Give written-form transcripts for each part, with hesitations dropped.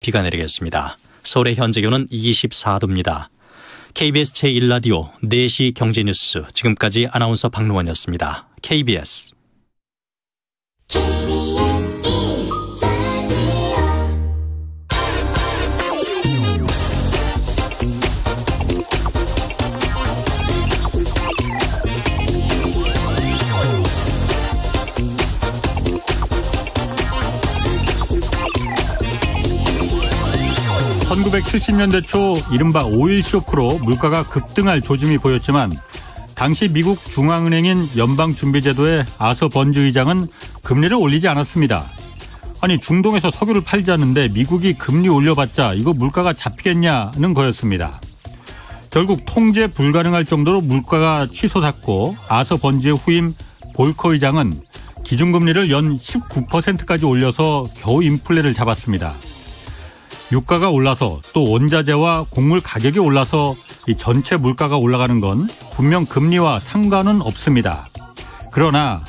비가 내리겠습니다. 서울의 현재 기온은 24도입니다. KBS 제1라디오 4시 경제뉴스, 지금까지 아나운서 박노원이었습니다. KBS (1970년대) 초 이른바 오일 쇼크로 물가가 급등할 조짐이 보였지만 당시 미국 중앙은행인 연방준비제도의 아서 번즈 의장은 금리를 올리지 않았습니다. 아니, 중동에서 석유를 팔자는데 미국이 금리 올려봤자 이거 물가가 잡히겠냐는 거였습니다. 결국 통제 불가능할 정도로 물가가 치솟았고, 아서 번즈의 후임 볼커 의장은 기준금리를 연 19%까지 올려서 겨우 인플레를 잡았습니다. 유가가 올라서 또 원자재와 곡물 가격이 올라서 이 전체 물가가 올라가는 건 분명 금리와 상관은 없습니다. 그러나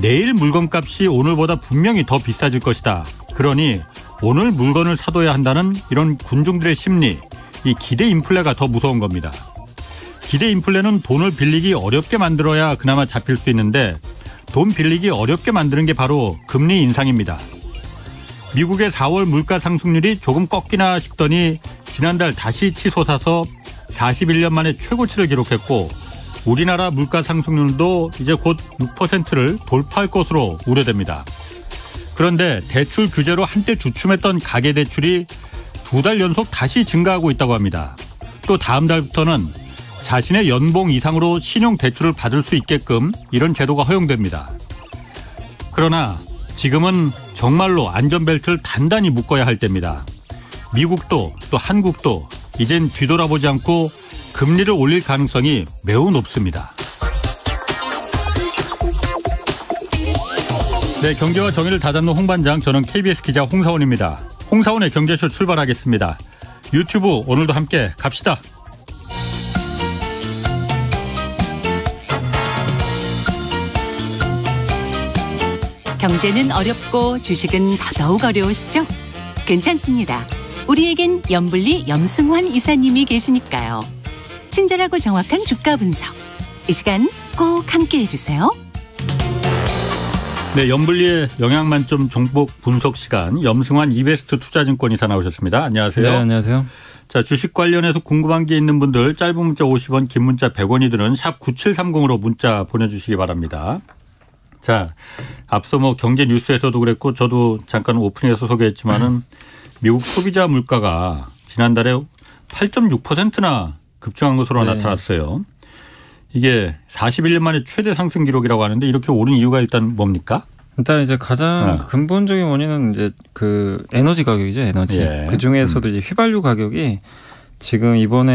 내일 물건값이 오늘보다 분명히 더 비싸질 것이다. 그러니 오늘 물건을 사둬야 한다는 이런 군중들의 심리, 이 기대 인플레가 더 무서운 겁니다. 기대 인플레는 돈을 빌리기 어렵게 만들어야 그나마 잡힐 수 있는데, 돈 빌리기 어렵게 만드는 게 바로 금리 인상입니다. 미국의 4월 물가 상승률이 조금 꺾이나 싶더니 지난달 다시 치솟아서 41년 만에 최고치를 기록했고, 우리나라 물가 상승률도 이제 곧 6%를 돌파할 것으로 우려됩니다. 그런데 대출 규제로 한때 주춤했던 가계대출이 2달 연속 다시 증가하고 있다고 합니다. 또 다음 달부터는 자신의 연봉 이상으로 신용대출을 받을 수 있게끔 이런 제도가 허용됩니다. 그러나 지금은 정말로 안전벨트를 단단히 묶어야 할 때입니다. 미국도 또 한국도 이젠 뒤돌아보지 않고 금리를 올릴 가능성이 매우 높습니다. 네, 경제와 정의를 다잡는 홍반장, 저는 KBS 기자 홍사원입니다. 홍사원의 경제쇼 출발하겠습니다. 유튜브 오늘도 함께 갑시다. 경제는 어렵고 주식은 더더욱 어려우시죠? 괜찮습니다. 우리에겐 염블리 염승환 이사님이 계시니까요. 친절하고 정확한 주가 분석. 이 시간 꼭 함께해 주세요. 네, 염블리의 영양만점 종목 분석 시간, 염승환 이베스트 투자증권 이사 나오셨습니다. 안녕하세요. 네, 안녕하세요. 자, 주식 관련해서 궁금한 게 있는 분들 짧은 문자 50원, 긴 문자 100원이 드는 샵 9730으로 문자 보내주시기 바랍니다. 자, 앞서 경제 뉴스에서도 그랬고 저도 잠깐 오프닝에서 소개했지만은 미국 소비자 물가가 지난달에 8.6%나 급증한 것으로 나타났어요. 이게 41년 만에 최대 상승 기록이라고 하는데, 이렇게 오른 이유가 일단 뭡니까? 일단 이제 가장 근본적인 원인은 이제 그 에너지 가격이죠, 에너지. 예. 그 중에서도 이제 휘발유 가격이 지금 이번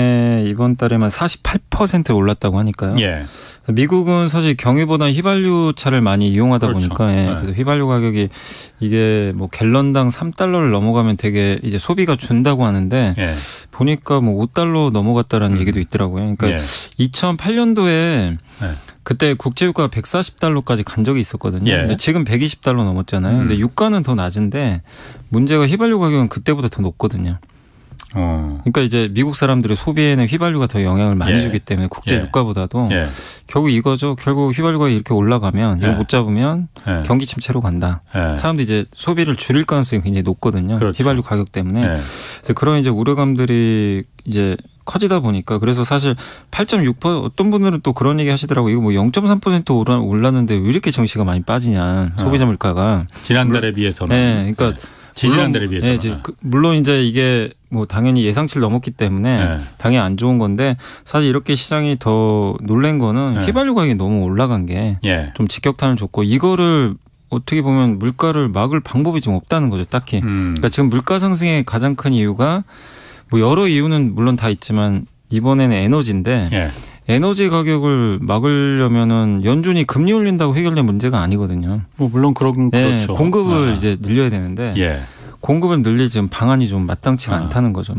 달에만 48% 올랐다고 하니까요. 예. 미국은 사실 경유보다 휘발유 차를 많이 이용하다 그렇죠. 보니까 그래서 휘발유 가격이 이게 $갤런당 3달러를 넘어가면 되게 이제 소비가 준다고 하는데 보니까 $5 넘어갔다라는 얘기도 있더라고요. 그러니까 2008년도에 그때 국제유가가 $140까지 간 적이 있었거든요. 근데 지금 $120 넘었잖아요. 근데 유가는 더 낮은데 문제가 휘발유 가격은 그때보다 더 높거든요. 그러니까 이제 미국 사람들의 소비에는 휘발유가 더 영향을 많이 주기 때문에 국제 유가보다도 결국 이거죠. 결국 휘발유가 이렇게 올라가면 이거 못 잡으면 경기 침체로 간다. 사람들이 이제 소비를 줄일 가능성이 굉장히 높거든요. 그렇죠. 휘발유 가격 때문에. 그래서 그런 이제 우려감들이 이제 커지다 보니까, 그래서 사실 8.6% 어떤 분들은 또 그런 얘기 하시더라고요. 이거 0.3% 올랐는데 왜 이렇게 정시가 많이 빠지냐, 소비자 물가가. 지난달에 비해서는. 네, 그러니까 지난달에 비해서는. 물론 이제 이게 당연히 예상치를 넘었기 때문에 당연히 안 좋은 건데, 사실 이렇게 시장이 더 놀란 거는 휘발유 가격이 너무 올라간 게 좀 직격탄을 줬고, 이거를 어떻게 보면 물가를 막을 방법이 좀 없다는 거죠, 딱히. 그러니까 지금 물가 상승의 가장 큰 이유가 여러 이유는 물론 다 있지만 이번에는 에너지인데, 에너지 가격을 막으려면은 연준이 금리 올린다고 해결된 문제가 아니거든요. 물론 그렇죠. 공급을 이제 늘려야 되는데 공급을 늘릴 지금 방안이 좀 마땅치가 않다는 거죠.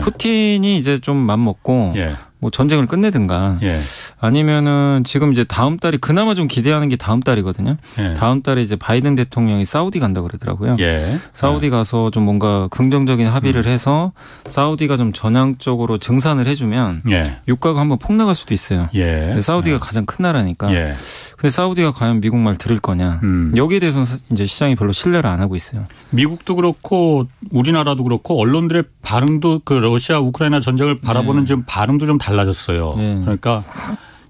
푸틴이 이제 좀 맘먹고 뭐 전쟁을 끝내든가 예. 아니면은 지금 이제 다음 달이 그나마 좀 기대하는 게 다음 달이거든요. 예. 다음 달에 이제 바이든 대통령이 사우디 간다 그러더라고요. 예. 사우디 가서 좀 뭔가 긍정적인 합의를 해서 사우디가 좀 전향적으로 증산을 해주면 예. 유가가 한번 폭 나갈 수도 있어요. 예. 근데 사우디가 가장 큰 나라니까. 예. 근데 사우디가 과연 미국 말 들을 거냐. 여기에 대해서는 이제 시장이 별로 신뢰를 안 하고 있어요. 미국도 그렇고 우리나라도 그렇고 언론들의 반응도 그 러시아 우크라이나 전쟁을 바라보는 지금 반응도 좀 달라졌어요. 그러니까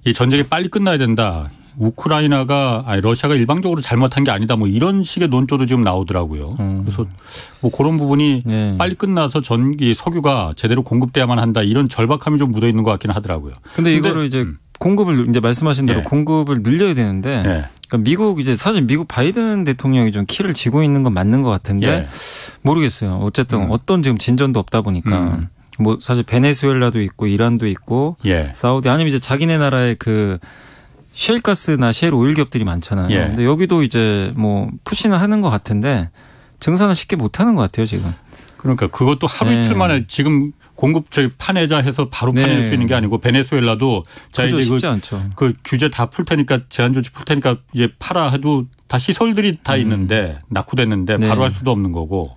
이 전쟁이 빨리 끝나야 된다. 러시아가 일방적으로 잘못한 게 아니다. 뭐 이런 식의 논조도 지금 나오더라고요. 그래서 뭐 그런 부분이 빨리 끝나서 전기 석유가 제대로 공급돼야만 한다. 이런 절박함이 좀 묻어 있는 것 같긴 하더라고요. 근데 이거를 이제 공급을 이제 말씀하신 대로 공급을 늘려야 되는데 그러니까 미국 이제 사실 미국 바이든 대통령이 좀 키를 쥐고 있는 건 맞는 것 같은데 모르겠어요. 어쨌든 어떤 지금 진전도 없다 보니까 뭐 사실 베네수엘라도 있고 이란도 있고 사우디 아니면 이제 자기네 나라의 그 셰일가스나 셰일 오일 기업들이 많잖아요. 근데 여기도 이제 뭐 푸시는 하는 것 같은데 증산을 쉽게 못 하는 것 같아요 지금. 그러니까 그것도 하루 이틀 만에 지금 공급 저희 파내자 해서 바로 파낼 수 있는 게 아니고 베네수엘라도 자 이제 쉽지 않죠. 그 규제 다 풀 테니까 제한 조치 풀 테니까 이제 팔아 해도 다 시설들이 다 있는데 낙후됐는데 바로 할 수도 없는 거고.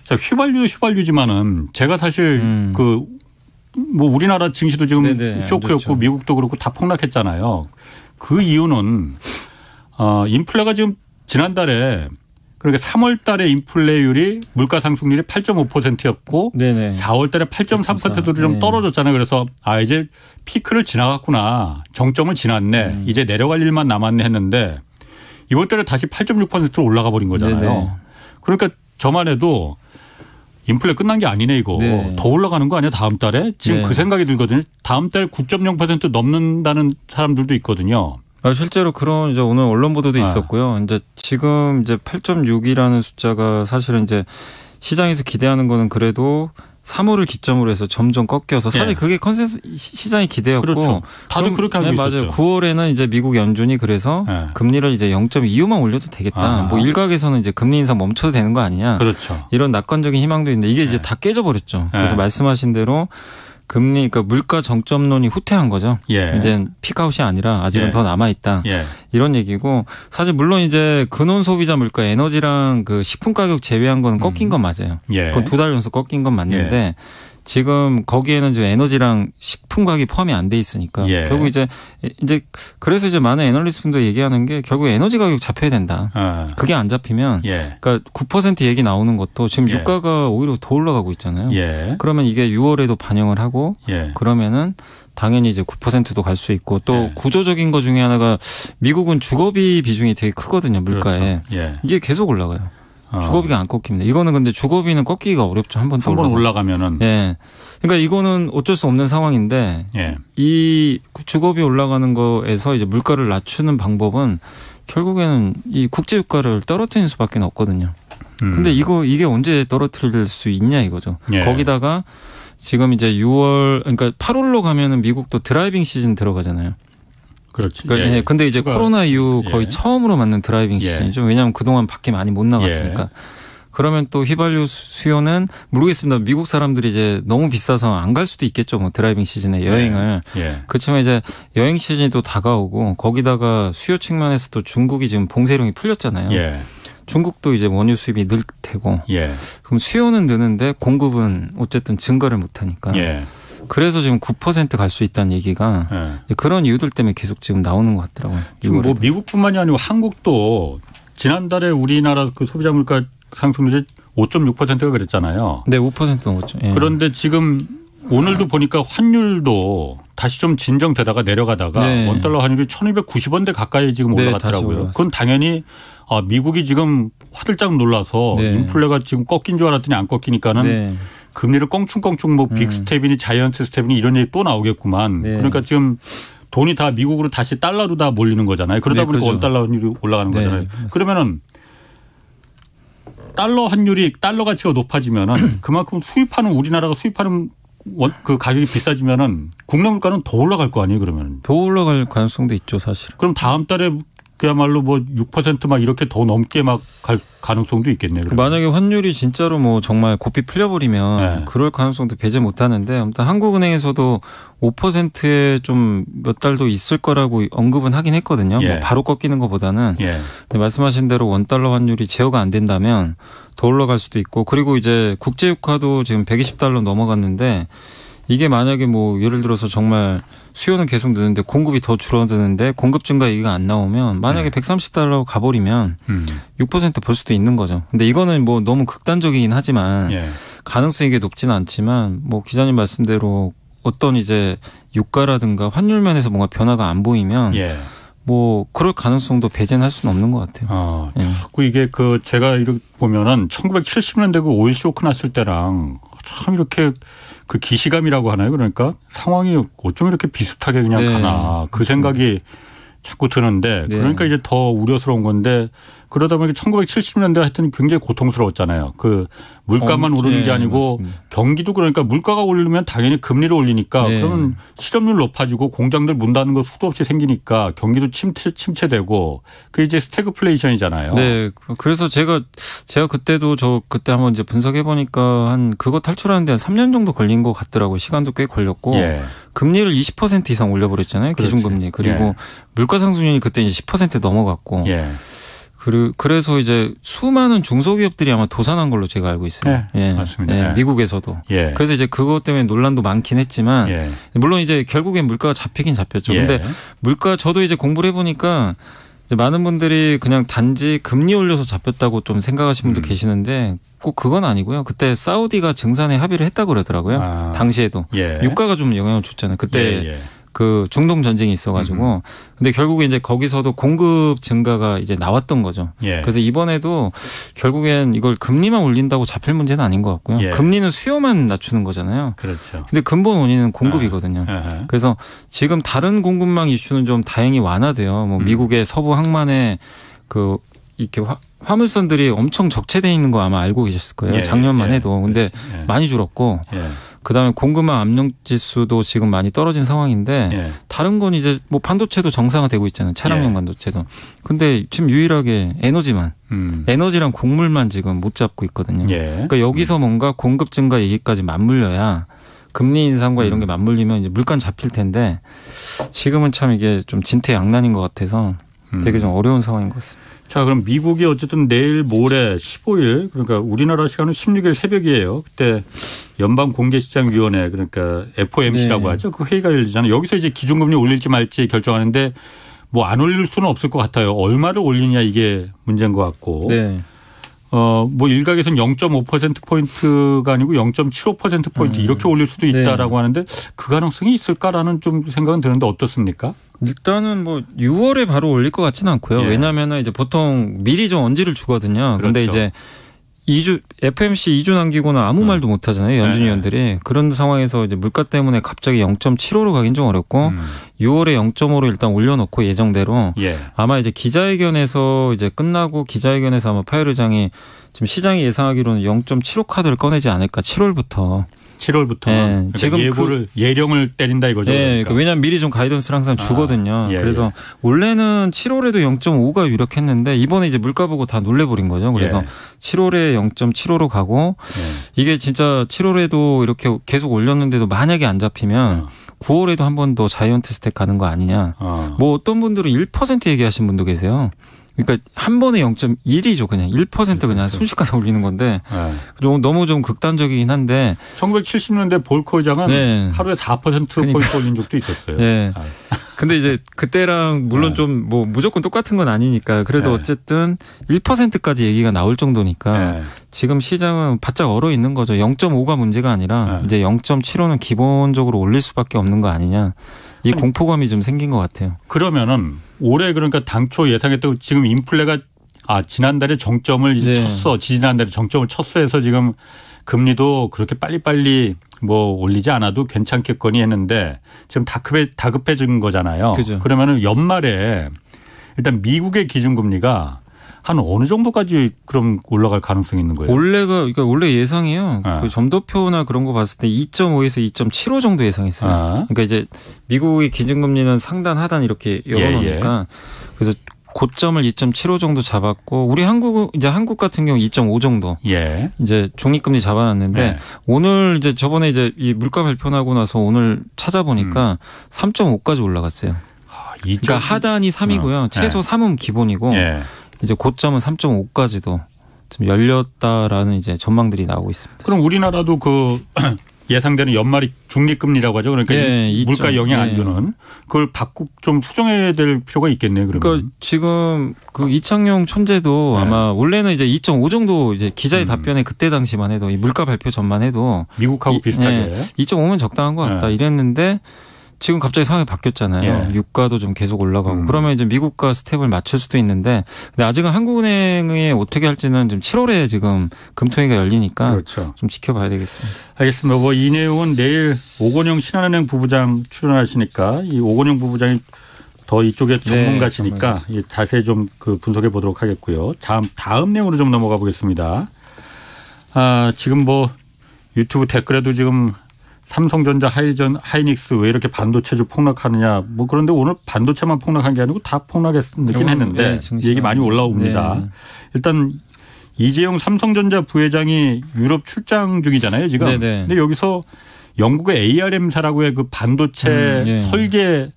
자 휘발유지만은 제가 사실 그 뭐 우리나라 증시도 지금 쇼크였고 미국도 그렇고 다 폭락했잖아요. 그 이유는 인플레가 지금 지난달에 그러니까 3월 달에 인플레율이 물가 상승률이 8.5%였고 4월 달에 8.3%로 좀 떨어졌잖아요. 그래서 이제 피크를 지나갔구나. 정점을 지났네. 이제 내려갈 일만 남았네 했는데 이번 달에 다시 8.6%로 올라가 버린 거잖아요. 그러니까 저만 해도 인플레 끝난 게 아니네 이거. 더 올라가는 거 아니야 다음 달에? 지금 그 생각이 들거든요. 다음 달 9.0% 넘는다는 사람들도 있거든요. 실제로 그런 이제 오늘 언론 보도도 있었고요. 이제 지금 이제 8.6이라는 숫자가 사실은 이제 시장에서 기대하는 거는 그래도 3월을 기점으로 해서 점점 꺾여서 사실 그게 컨센서스 시장의 기대였고 그렇죠. 다들 그렇게 알고 있었죠. 맞아요. 9월에는 이제 미국 연준이 그래서 금리를 이제 0.25만 올려도 되겠다. 뭐 일각에서는 이제 금리 인상 멈춰도 되는 거 아니냐. 그렇죠. 이런 낙관적인 희망도 있는데 이게 이제 다 깨져버렸죠. 그래서 말씀하신 대로 금리, 그러니까 물가 정점론이 후퇴한 거죠. 이제 피크아웃이 아니라 아직은 더 남아있다. 이런 얘기고 사실 물론 이제 근원 소비자 물가 에너지랑 그 식품 가격 제외한 건 꺾인 건 맞아요. 그건 2달 연속 꺾인 건 맞는데 지금 거기에는 지금 에너지랑 식품 가격이 포함이 안 돼 있으니까 결국 이제 그래서 이제 많은 애널리스트분들 얘기하는 게 결국 에너지 가격 잡혀야 된다. 그게 안 잡히면 그러니까 9% 얘기 나오는 것도 지금 유가가 오히려 더 올라가고 있잖아요. 그러면 이게 6월에도 반영을 하고 그러면은 당연히 이제 9%도 갈 수 있고 또 구조적인 것 중에 하나가 미국은 주거비 비중이 되게 크거든요. 물가에. 이게 계속 올라가요. 주거비가 안 꺾입니다. 이거는 근데 주거비는 꺾기가 어렵죠. 한 번 올라가면은. 그러니까 이거는 어쩔 수 없는 상황인데 이 주거비 올라가는 거에서 이제 물가를 낮추는 방법은 결국에는 이 국제 유가를 떨어뜨리는 수밖에 없거든요. 근데 이게 언제 떨어뜨릴 수 있냐 이거죠. 거기다가 지금 이제 6월 그러니까 8월로 가면은 미국도 드라이빙 시즌 들어가잖아요. 그렇지. 그러니까 근데 이제 코로나 이후 거의 처음으로 맞는 드라이빙 시즌이죠. 왜냐하면 그동안 밖에 많이 못 나갔으니까. 그러면 또 휘발유 수요는 모르겠습니다. 미국 사람들이 이제 너무 비싸서 안 갈 수도 있겠죠. 뭐 드라이빙 시즌에 여행을. 그렇지만 이제 여행 시즌이 또 다가오고 거기다가 수요 측면에서도 중국이 지금 봉쇄령이 풀렸잖아요. 중국도 이제 원유 수입이 늘 테고. 그럼 수요는 느는데 공급은 어쨌든 증가를 못 하니까. 그래서 지금 9% 갈 수 있다는 얘기가 그런 이유들 때문에 계속 지금 나오는 것 같더라고요. 지금 뭐 미국뿐만이 아니고 한국도 지난달에 우리나라 그 소비자 물가 상승률이 5.6%가 그랬잖아요. 네, 5% 넘었죠. 그런데 지금 오늘도 보니까 환율도 다시 좀 진정되다가 내려가다가 원달러 환율이 1,290원대 가까이 지금 올라갔더라고요. 그건 당연히 미국이 지금 화들짝 놀라서 인플레가 지금 꺾인 줄 알았더니 안 꺾이니까는 금리를 껑충껑충 뭐 빅스텝이니 자이언트 스텝이니 이런 얘기 또 나오겠구만. 그러니까 지금 돈이 다 미국으로 다시 달러로 다 몰리는 거잖아요. 그러다 보니까 그렇죠. 원달러 환율이 올라가는 거잖아요. 그러면은 달러 가치가 높아지면은 그만큼 수입하는 우리나라가 수입하는 그 가격이 비싸지면은 국내 물가는 더 올라갈 거 아니에요, 그러면. 더 올라갈 가능성도 있죠, 사실. 그럼 다음 달에 그야말로 뭐 6% 막 이렇게 더 넘게 막 갈 가능성도 있겠네요. 그러면. 만약에 환율이 진짜로 뭐 정말 고삐 풀려버리면 네. 그럴 가능성도 배제 못하는데 아무튼 한국은행에서도 5%에 좀 몇 달도 있을 거라고 언급은 하긴 했거든요. 예. 뭐 바로 꺾이는 것보다는. 예. 근데 말씀하신 대로 원달러 환율이 제어가 안 된다면 더 올라갈 수도 있고 그리고 이제 국제유가도 지금 120달러 넘어갔는데 이게 만약에 뭐 예를 들어서 정말 수요는 계속 느는데 공급이 더 줄어드는데 공급 증가 얘기가 안 나오면 만약에 130달러 가버리면 6% 볼 수도 있는 거죠. 근데 이거는 뭐 너무 극단적이긴 하지만 예. 가능성이 이게 높지는 않지만 뭐 기자님 말씀대로 어떤 이제 유가라든가 환율 면에서 뭔가 변화가 안 보이면 예. 뭐 그럴 가능성도 배제는 할 수는 없는 것 같아요. 자꾸 이게 그 제가 이렇게 보면은 1970년대 그 오일 쇼크 났을 때랑 참 이렇게 그 기시감이라고 하나요? 그러니까 상황이 어쩜 이렇게 비슷하게 그냥 네. 가나 그 생각이 자꾸 드는데 네. 그러니까 이제 더 우려스러운 건데 그러다 보니까 1970년대 하여튼 굉장히 고통스러웠잖아요. 그 물가만 오르는 게 아니고 맞습니다. 경기도 그러니까 물가가 오르면 당연히 금리를 올리니까 네. 그러면 실업률 높아지고 공장들 문 닫는 거 수도 없이 생기니까 경기도 침체되고 그게 이제 스태그플레이션이잖아요. 네. 그래서 제가 그때도 그때 한번 이제 분석해 보니까 한 그거 탈출하는데 한 3년 정도 걸린 것 같더라고요. 시간도 꽤 걸렸고 예. 금리를 20% 이상 올려버렸잖아요. 그렇지. 기준금리. 그리고 예. 물가 상승률이 그때 이제 10% 넘어갔고. 예. 그래서 이제 수많은 중소기업들이 아마 도산한 걸로 제가 알고 있어요. 네, 맞습니다. 예, 미국에서도. 예. 그래서 이제 그것 때문에 논란도 많긴 했지만 예. 물론 이제 결국엔 물가가 잡히긴 잡혔죠. 예. 근데 물가 저도 이제 공부를 해보니까 이제 많은 분들이 그냥 단지 금리 올려서 잡혔다고 좀 생각하시는 분도 계시는데 꼭 그건 아니고요. 그때 사우디가 증산에 합의를 했다고 그러더라고요. 당시에도. 예. 유가가 좀 영향을 줬잖아요. 그때 예. 그 중동 전쟁이 있어가지고. 근데 결국에 이제 거기서도 공급 증가가 이제 나왔던 거죠. 예. 그래서 이번에도 결국엔 이걸 금리만 올린다고 잡힐 문제는 아닌 것 같고요. 예. 금리는 수요만 낮추는 거잖아요. 그렇죠. 근데 근본 원인은 공급이거든요. 그래서 지금 다른 공급망 이슈는 좀 다행히 완화돼요. 뭐 미국의 서부 항만에 그 이렇게 화물선들이 엄청 적체돼 있는 거 아마 알고 계셨을 거예요. 예. 작년만 예. 해도. 근데 예. 많이 줄었고. 예. 그다음에 공급망 압력 지수도 지금 많이 떨어진 상황인데 예. 다른 건 이제 뭐 반도체도 정상화되고 있잖아요. 차량용 예. 반도체도. 근데 지금 유일하게 에너지만 에너지랑 곡물만 지금 못 잡고 있거든요. 예. 그러니까 여기서 뭔가 공급 증가 얘기까지 맞물려야 금리 인상과 이런 게 맞물리면 이제 물가는 잡힐 텐데 지금은 참 이게 좀 진퇴양난인 것 같아서 되게 좀 어려운 상황인 것 같습니다. 자, 그럼 미국이 어쨌든 내일 모레 15일 그러니까 우리나라 시간은 16일 새벽이에요. 그때 연방공개시장위원회 그러니까 FOMC라고 네. 하죠. 그 회의가 열리잖아요. 여기서 이제 기준금리 올릴지 말지 결정하는데 뭐 안 올릴 수는 없을 것 같아요. 얼마를 올리냐 이게 문제인 것 같고. 네. 뭐 일각에서는 0.5%포인트가 아니고 0.75%포인트 이렇게 올릴 수도 있다라고 하는데 그 가능성이 있을까라는 좀 생각은 드는데 어떻습니까? 일단은 뭐 6월에 바로 올릴 것 같지는 않고요. 예. 왜냐하면 이제 보통 미리 좀 언지를 주거든요. 그런데 그렇죠. 이제 2주 FMC 2주 남기고는 아무 말도 못 하잖아요. 연준 위원들이. 그런 상황에서 이제 물가 때문에 갑자기 0.75로 가긴 좀 어렵고 6월에 0.5로 일단 올려놓고 예정대로 예. 아마 이제 기자회견에서 이제 끝나고 기자회견에서 아마 파웰 의장이 지금 시장이 예상하기로는 0.75 카드를 꺼내지 않을까 7월부터. 7월부터 네. 그러니까 지금 예령을 때린다 이거죠. 네, 그러니까. 왜냐하면 미리 좀 가이던스를 항상 주거든요. 예, 그래서 원래는 7월에도 0.5가 유력했는데 이번에 이제 물가 보고 다 놀래버린 거죠. 그래서 7월에 0.75로 가고 이게 진짜 7월에도 이렇게 계속 올렸는데도 만약에 안 잡히면 9월에도 한 번 더 자이언트 스택 가는 거 아니냐. 뭐 어떤 분들은 1% 얘기하신 분도 계세요. 그러니까 한 번에 0.1이죠. 그냥 1% 그냥 순식간에 올리는 건데 너무 좀 극단적이긴 한데 1970년대 볼커 의장은 네. 하루에 4%포인트 올린 적도 있었어요. 네. 근데 이제 그때랑 물론 좀 뭐 무조건 똑같은 건 아니니까 그래도 어쨌든 1%까지 얘기가 나올 정도니까 지금 시장은 바짝 얼어 있는 거죠. 0.5가 문제가 아니라 이제 0.75는 기본적으로 올릴 수밖에 없는 거 아니냐. 이 공포감이 좀 생긴 것 같아요. 그러면은 올해 그러니까 당초 예상했던 지금 인플레가 지난달에 정점을 이제 쳤어. 지난달에 정점을 쳤어 해서 지금 금리도 그렇게 빨리빨리 뭐 올리지 않아도 괜찮겠거니 했는데 지금 다급해진 거잖아요. 그죠. 그러면은 연말에 일단 미국의 기준금리가 한 어느 정도까지 그럼 올라갈 가능성이 있는 거예요? 그러니까 원래 예상이요. 그 점도표나 그런 거 봤을 때 2.5에서 2.75 정도 예상했어요. 그러니까 이제 미국의 기준금리는 상단 하단 이렇게 열어놓으니까 그래서 고점을 2.75 정도 잡았고 우리 한국 같은 경우 2.5 정도 예. 이제 중립금리 잡아놨는데 예. 오늘 이제 저번에 이제 이 물가 발표 나고 나서 오늘 찾아보니까 3.5까지 올라갔어요. 그러니까 하단이 3이고요. 최소 3은 기본이고 예. 이제 고점은 3.5까지도 좀 열렸다라는 이제 전망들이 나오고 있습니다. 그럼 우리나라도 그 예상되는 연말이 중립금리라고 하죠. 그러니까 예, 물가 영향 안 주는 그걸 좀 수정해야 될 필요가 있겠네요. 그러면. 그러니까 지금 그 이창용 촌재도 네. 아마 원래는 이제 2.5 정도 이제 기자의 답변에 그때 당시만 해도 이 물가 발표 전만 해도 미국하고 비슷하게 2.5면 적당한 것 같다 이랬는데 지금 갑자기 상황이 바뀌었잖아요. 예. 유가도 좀 계속 올라가고 그러면 이제 미국과 스텝을 맞출 수도 있는데 근데 아직은 한국은행이 어떻게 할지는 좀 7월에 지금 금토회가 열리니까 그렇죠. 좀 지켜봐야 되겠습니다. 알겠습니다. 뭐 이 내용은 내일 오건영 신한은행 부부장 출연하시니까 이 오건영 부부장이 더 이쪽에 전문가시니까 자세히 좀 그 분석해 보도록 하겠고요. 다음 내용으로 좀 넘어가 보겠습니다. 지금 뭐 유튜브 댓글에도 지금 삼성전자, 하이닉스 왜 이렇게 반도체주 폭락하느냐. 뭐 그런데 오늘 반도체만 폭락한 게 아니고 다 폭락했긴 했는데 얘기 많이 올라옵니다. 네. 일단 이재용 삼성전자 부회장이 유럽 출장 중이잖아요, 지금. 네네. 근데 여기서 영국의 ARM사라고의 그 반도체 설계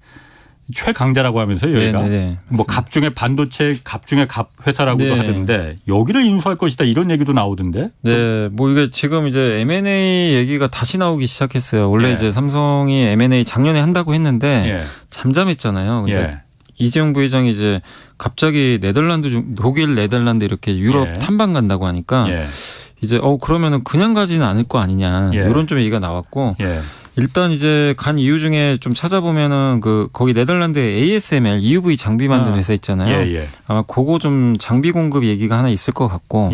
최강자라고 하면서요, 여기가. 뭐 갑중의 반도체, 갑중의 갑 회사라고도 하던데 여기를 인수할 것이다 이런 얘기도 나오던데. 네, 뭐 이게 지금 이제 M&A 얘기가 다시 나오기 시작했어요. 원래 이제 삼성이 M&A 작년에 한다고 했는데 잠잠했잖아요. 근데 이재용 부회장이 이제 갑자기 독일, 네덜란드 이렇게 유럽 탐방 간다고 하니까 이제 그러면은 그냥 가지는 않을 거 아니냐 이런 좀 얘기가 나왔고. 일단 이제 간 이유 중에 좀 찾아보면은 거기 네덜란드에 ASML EUV 장비 만드는 회사 있잖아요. 아마 그거 좀 장비 공급 얘기가 하나 있을 것 같고.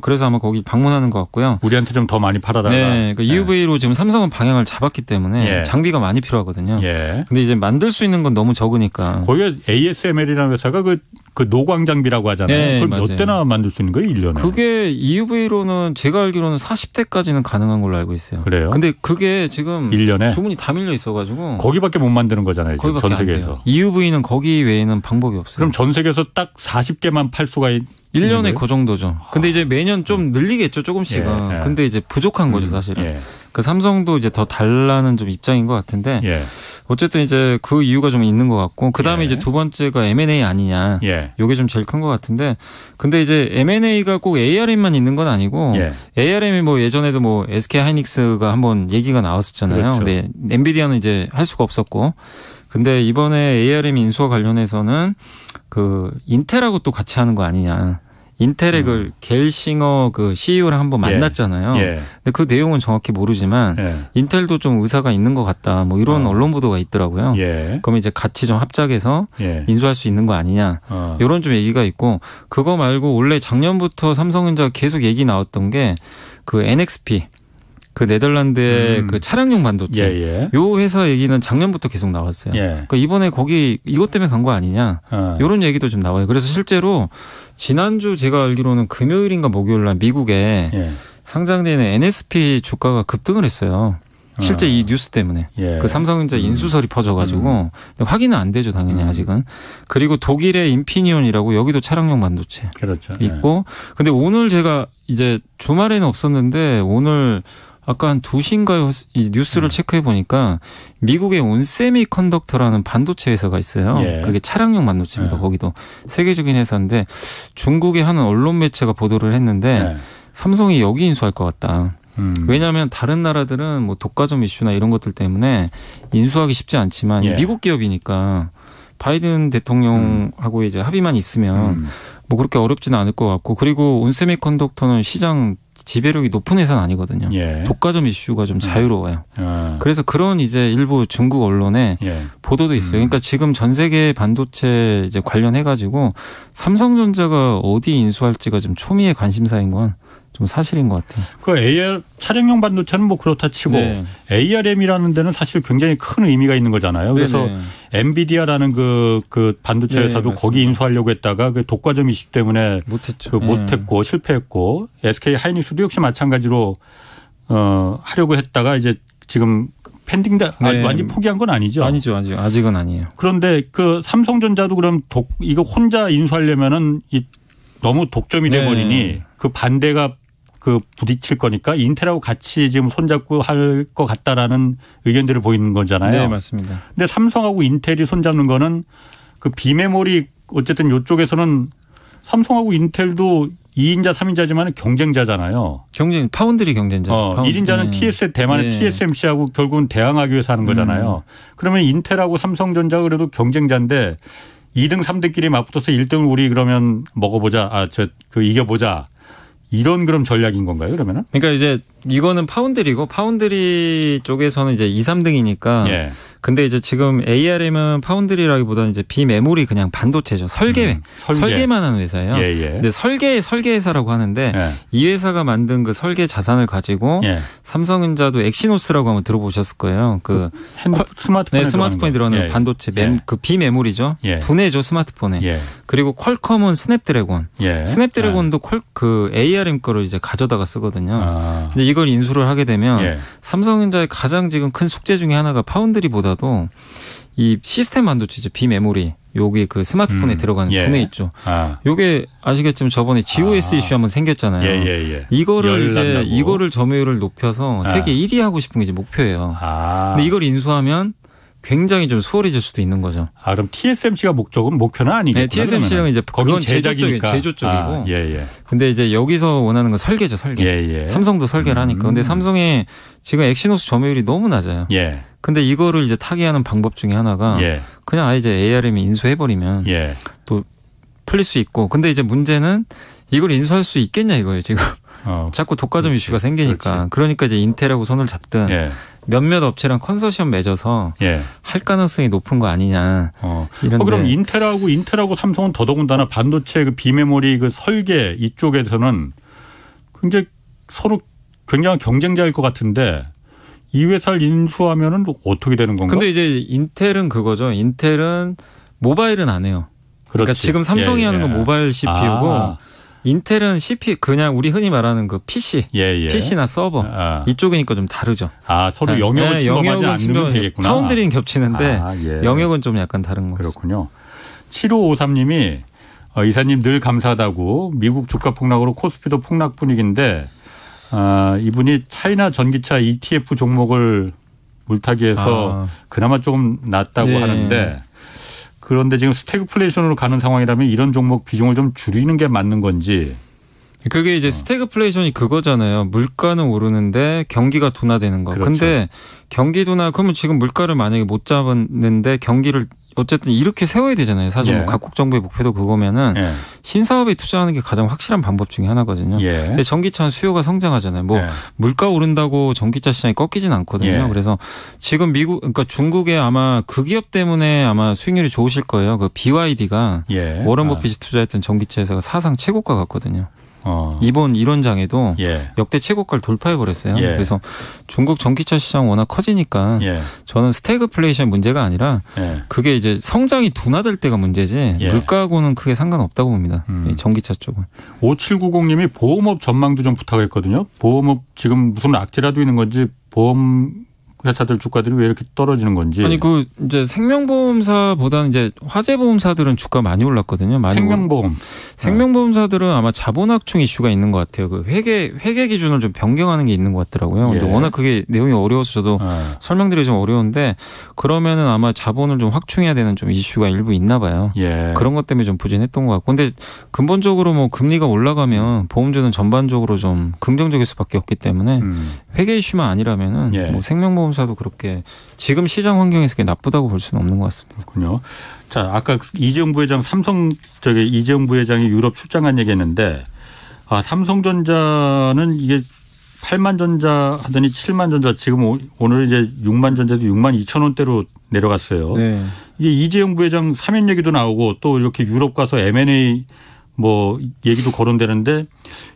그래서 아마 거기 방문하는 것 같고요. 우리한테 좀 더 많이 팔아달라. 네, 그러니까 EUV로 지금 삼성은 방향을 잡았기 때문에 장비가 많이 필요하거든요. 근데 이제 만들 수 있는 건 너무 적으니까. 거기가 ASML이라는 회사가 그 노광 장비라고 하잖아요. 그걸 몇 대나 만들 수 있는 거예요, 1년에? 그게 EUV로는 제가 알기로는 40대까지는 가능한 걸로 알고 있어요. 그래요? 근데 그게 지금 1년에 주문이 다 밀려 있어가지고 거기밖에 못 만드는 거잖아요. 지금 거기밖에 전 세계에서. EUV는 거기 외에는 방법이 없어요. 그럼 전 세계에서 딱 40개만 팔 수가 1년에 그 정도죠. 근데 이제 매년 좀 늘리겠죠, 조금씩은. 근데 이제 부족한 거죠, 사실은. 그 삼성도 이제 더 달라는 좀 입장인 것 같은데 어쨌든 이제 그 이유가 좀 있는 것 같고 그다음에 이제 두 번째가 M&A 아니냐. 이게 좀 제일 큰 것 같은데 근데 이제 M&A가 꼭 ARM만 있는 건 아니고 ARM이 뭐 예전에도 뭐 SK 하이닉스가 한번 얘기가 나왔었잖아요. 그렇죠. 근데 엔비디아는 이제 할 수가 없었고 근데 이번에 ARM 인수와 관련해서는 그 인텔하고 또 같이 하는 거 아니냐. 인텔의 그 겔싱어 그 CEO를 한번 만났잖아요. 근데 그 내용은 정확히 모르지만 인텔도 좀 의사가 있는 것 같다. 뭐 이런 언론 보도가 있더라고요. 그러면 이제 같이 좀 합작해서 인수할 수 있는 거 아니냐. 이런 좀 얘기가 있고 그거 말고 원래 작년부터 삼성전자가 계속 얘기 나왔던 게 그 NXP 그 네덜란드의 그 차량용 반도체 요 회사 얘기는 작년부터 계속 나왔어요. 그러니까 이번에 거기 이것 때문에 간 거 아니냐 이런 얘기도 좀 나와요. 그래서 실제로 지난주 제가 알기로는 금요일인가 목요일 날 미국에 상장되는 NSP 주가가 급등을 했어요. 실제 이 뉴스 때문에 그 삼성전자 인수설이 퍼져가지고 확인은 안 되죠 당연히 아직은. 그리고 독일의 인피니온이라고 여기도 차량용 반도체 있고. 근데 오늘 제가 이제 주말에는 없었는데 오늘 아까 한 2시인가요? 이 뉴스를 체크해 보니까 미국의 온세미컨덕터라는 반도체 회사가 있어요. 그게 차량용 반도체입니다. 거기도 세계적인 회사인데 중국의 한 언론 매체가 보도를 했는데 삼성이 여기 인수할 것 같다. 왜냐하면 다른 나라들은 뭐 독과점 이슈나 이런 것들 때문에 인수하기 쉽지 않지만 미국 기업이니까 바이든 대통령하고 이제 합의만 있으면 뭐 그렇게 어렵지는 않을 것 같고 그리고 온세미컨덕터는 시장 지배력이 높은 회사는 아니거든요. 독과점 이슈가 좀 자유로워요. 그래서 그런 이제 일부 중국 언론에 보도도 있어요. 그러니까 지금 전 세계 반도체 이제 관련해가지고 삼성전자가 어디 인수할지가 좀 초미의 관심사인 건 좀 사실인 것 같아요. 그 차량용 반도체는 뭐 그렇다 치고 ARM이라는 데는 사실 굉장히 큰 의미가 있는 거잖아요. 그래서 엔비디아라는 그 반도체 회사도 거기 인수하려고 했다가 그 독과점 이슈 때문에 못했고 실패했고 SK 하이닉스도 역시 마찬가지로 하려고 했다가 이제 지금 pending 완전 포기한 건 아니죠? 아니죠. 아직은 아니에요. 그런데 그 삼성전자도 그럼 이거 혼자 인수하려면은 너무 독점이 돼버리니 그 반대가 그 부딪힐 거니까 인텔하고 같이 지금 손잡고 할 것 같다라는 의견들을 보이는 거잖아요. 네, 맞습니다. 근데 삼성하고 인텔이 손잡는 거는 그 비메모리 어쨌든 이쪽에서는 삼성하고 인텔도 2인자, 3인자지만 경쟁자잖아요. 파운드리 경쟁자. 1인자는 대만의 TSMC하고 결국은 대항하기 위해서 하는 거잖아요. 그러면 인텔하고 삼성전자가 그래도 경쟁자인데 2등, 3등끼리 맞붙어서 1등을 우리 그러면 먹어보자. 이겨보자. 이런 그럼 전략인 건가요, 그러면은? 그러니까 이제 이거는 파운드리고 파운드리 쪽에서는 이제 2, 3등이니까. 예. 근데 이제 지금 ARM은 파운드리라기보다는 이제 비메모리 그냥 반도체죠. 설계만 하는 회사예요. 예. 근데 설계 회사라고 하는데 이 회사가 만든 그 설계 자산을 가지고 삼성전자도 엑시노스라고 한번 들어보셨을 거예요. 그 스마트폰에 들어가는 반도체 그 비메모리죠. 두뇌죠, 스마트폰에. 그리고 퀄컴은 스냅드래곤. 스냅드래곤도 그 ARM 거를 이제 가져다가 쓰거든요. 근데 이걸 인수를 하게 되면 삼성전자의 가장 지금 큰 숙제 중에 하나가 파운드리보다도 이 시스템 반도체죠. 비메모리. 여기 그 스마트폰에 들어가는 두뇌 있죠. 요게 아시겠지만 저번에 GOS 이슈 한번 생겼잖아요. 이거를 점유율을 높여서 세계 1위 하고 싶은 게 이제 목표예요. 근데 이걸 인수하면 굉장히 좀 수월해질 수도 있는 거죠. 그럼 TSMC가 목표는 아니겠구나. 네, TSMC는 이제 그건 제조 쪽이고. 근데 이제 여기서 원하는 건 설계죠, 설계. 삼성도 설계를 하니까. 근데 삼성의 지금 엑시노스 점유율이 너무 낮아요. 근데 이거를 이제 타개하는 방법 중에 하나가 그냥 아예 이제 ARM이 인수해버리면 또 풀릴 수 있고. 근데 이제 문제는 이걸 인수할 수 있겠냐 이거예요, 지금. 자꾸 독과점 이슈가 생기니까. 그러니까 이제 인텔하고 손을 잡든 몇몇 업체랑 컨소시엄 맺어서 할 가능성이 높은 거 아니냐. 그럼 인텔하고 삼성은 더더군다나 반도체 그 비메모리 그 설계 이쪽에서는 굉장히 서로 굉장한 경쟁자일 것 같은데 이 회사를 인수하면은 어떻게 되는 건가? 근데 이제 인텔은 그거죠. 인텔은 모바일은 안 해요. 그러니까 지금 삼성이 하는 건 모바일 CPU고 인텔은 CPU 그냥 우리 흔히 말하는 그 PC, PC나 서버 이쪽이니까 좀 다르죠. 서로 영역을 침범하지 않으면 되겠구나. 파운드리는 겹치는데 영역은 좀 약간 다른 거죠. 그렇군요. 7553님이 이사님 늘 감사하다고 미국 주가 폭락으로 코스피도 폭락 분위기인데 이분이 차이나 전기차 ETF 종목을 물타기해서 그나마 조금 낫다고 하는데 그런데 지금 스태그플레이션으로 가는 상황이라면 이런 종목 비중을 좀 줄이는 게 맞는 건지. 그게 이제 스태그플레이션이 그거잖아요. 물가는 오르는데 경기가 둔화되는 거. 그렇죠. 근데 경기 둔화 그러면 지금 물가를 만약에 못 잡았는데 경기를 어쨌든 이렇게 세워야 되잖아요. 사실 뭐 각국 정부의 목표도 그거면은 신사업에 투자하는 게 가장 확실한 방법 중에 하나거든요. 근데 전기차는 수요가 성장하잖아요. 뭐 물가 오른다고 전기차 시장이 꺾이진 않거든요. 그래서 지금 그러니까 중국의 아마 그 기업 때문에 아마 수익률이 좋으실 거예요. 그 BYD가 워런 버핏이 투자했던 전기차 회사가 사상 최고가 갔거든요. 이번 이론장에도 역대 최고가를 돌파해버렸어요. 그래서 중국 전기차 시장 워낙 커지니까 저는 스태그플레이션 문제가 아니라 그게 이제 성장이 둔화될 때가 문제지 물가하고는 크게 상관없다고 봅니다. 전기차 쪽은. 5790님이 보험업 전망도 좀 부탁했거든요. 보험업 지금 무슨 악재라도 있는 건지 보험 회사들 주가들이 왜 이렇게 떨어지는 건지. 아니 그 이제 생명보험사보다는 이제 화재보험사들은 주가 많이 올랐거든요. 많이 생명보험사들은 아마 자본확충 이슈가 있는 것 같아요. 그 회계 기준을 좀 변경하는 게 있는 것 같더라고요. 근데 워낙 그게 내용이 어려워서 저도 설명드리기 좀 어려운데 그러면은 아마 자본을 좀 확충해야 되는 좀 이슈가 일부 있나 봐요. 그런 것 때문에 좀 부진했던 것 같고. 근데 근본적으로 뭐 금리가 올라가면 보험주는 전반적으로 좀 긍정적일 수밖에 없기 때문에 회계 이슈만 아니라면은 뭐 생명보험 사도 그렇게 지금 시장 환경에서 나쁘다고 볼 수는 없는 것 같습니다. 그렇군요. 자, 아까 이재용 부회장 이재용 부회장이 유럽 출장 간 얘기했는데 삼성전자는 이게 8만 전자 하더니 7만 전자 지금 오늘 이제 6만 전자도 6만 2천 원대로 내려갔어요. 이게 이재용 부회장 사면 얘기도 나오고 또 이렇게 유럽 가서 M&A 뭐 얘기도 거론되는데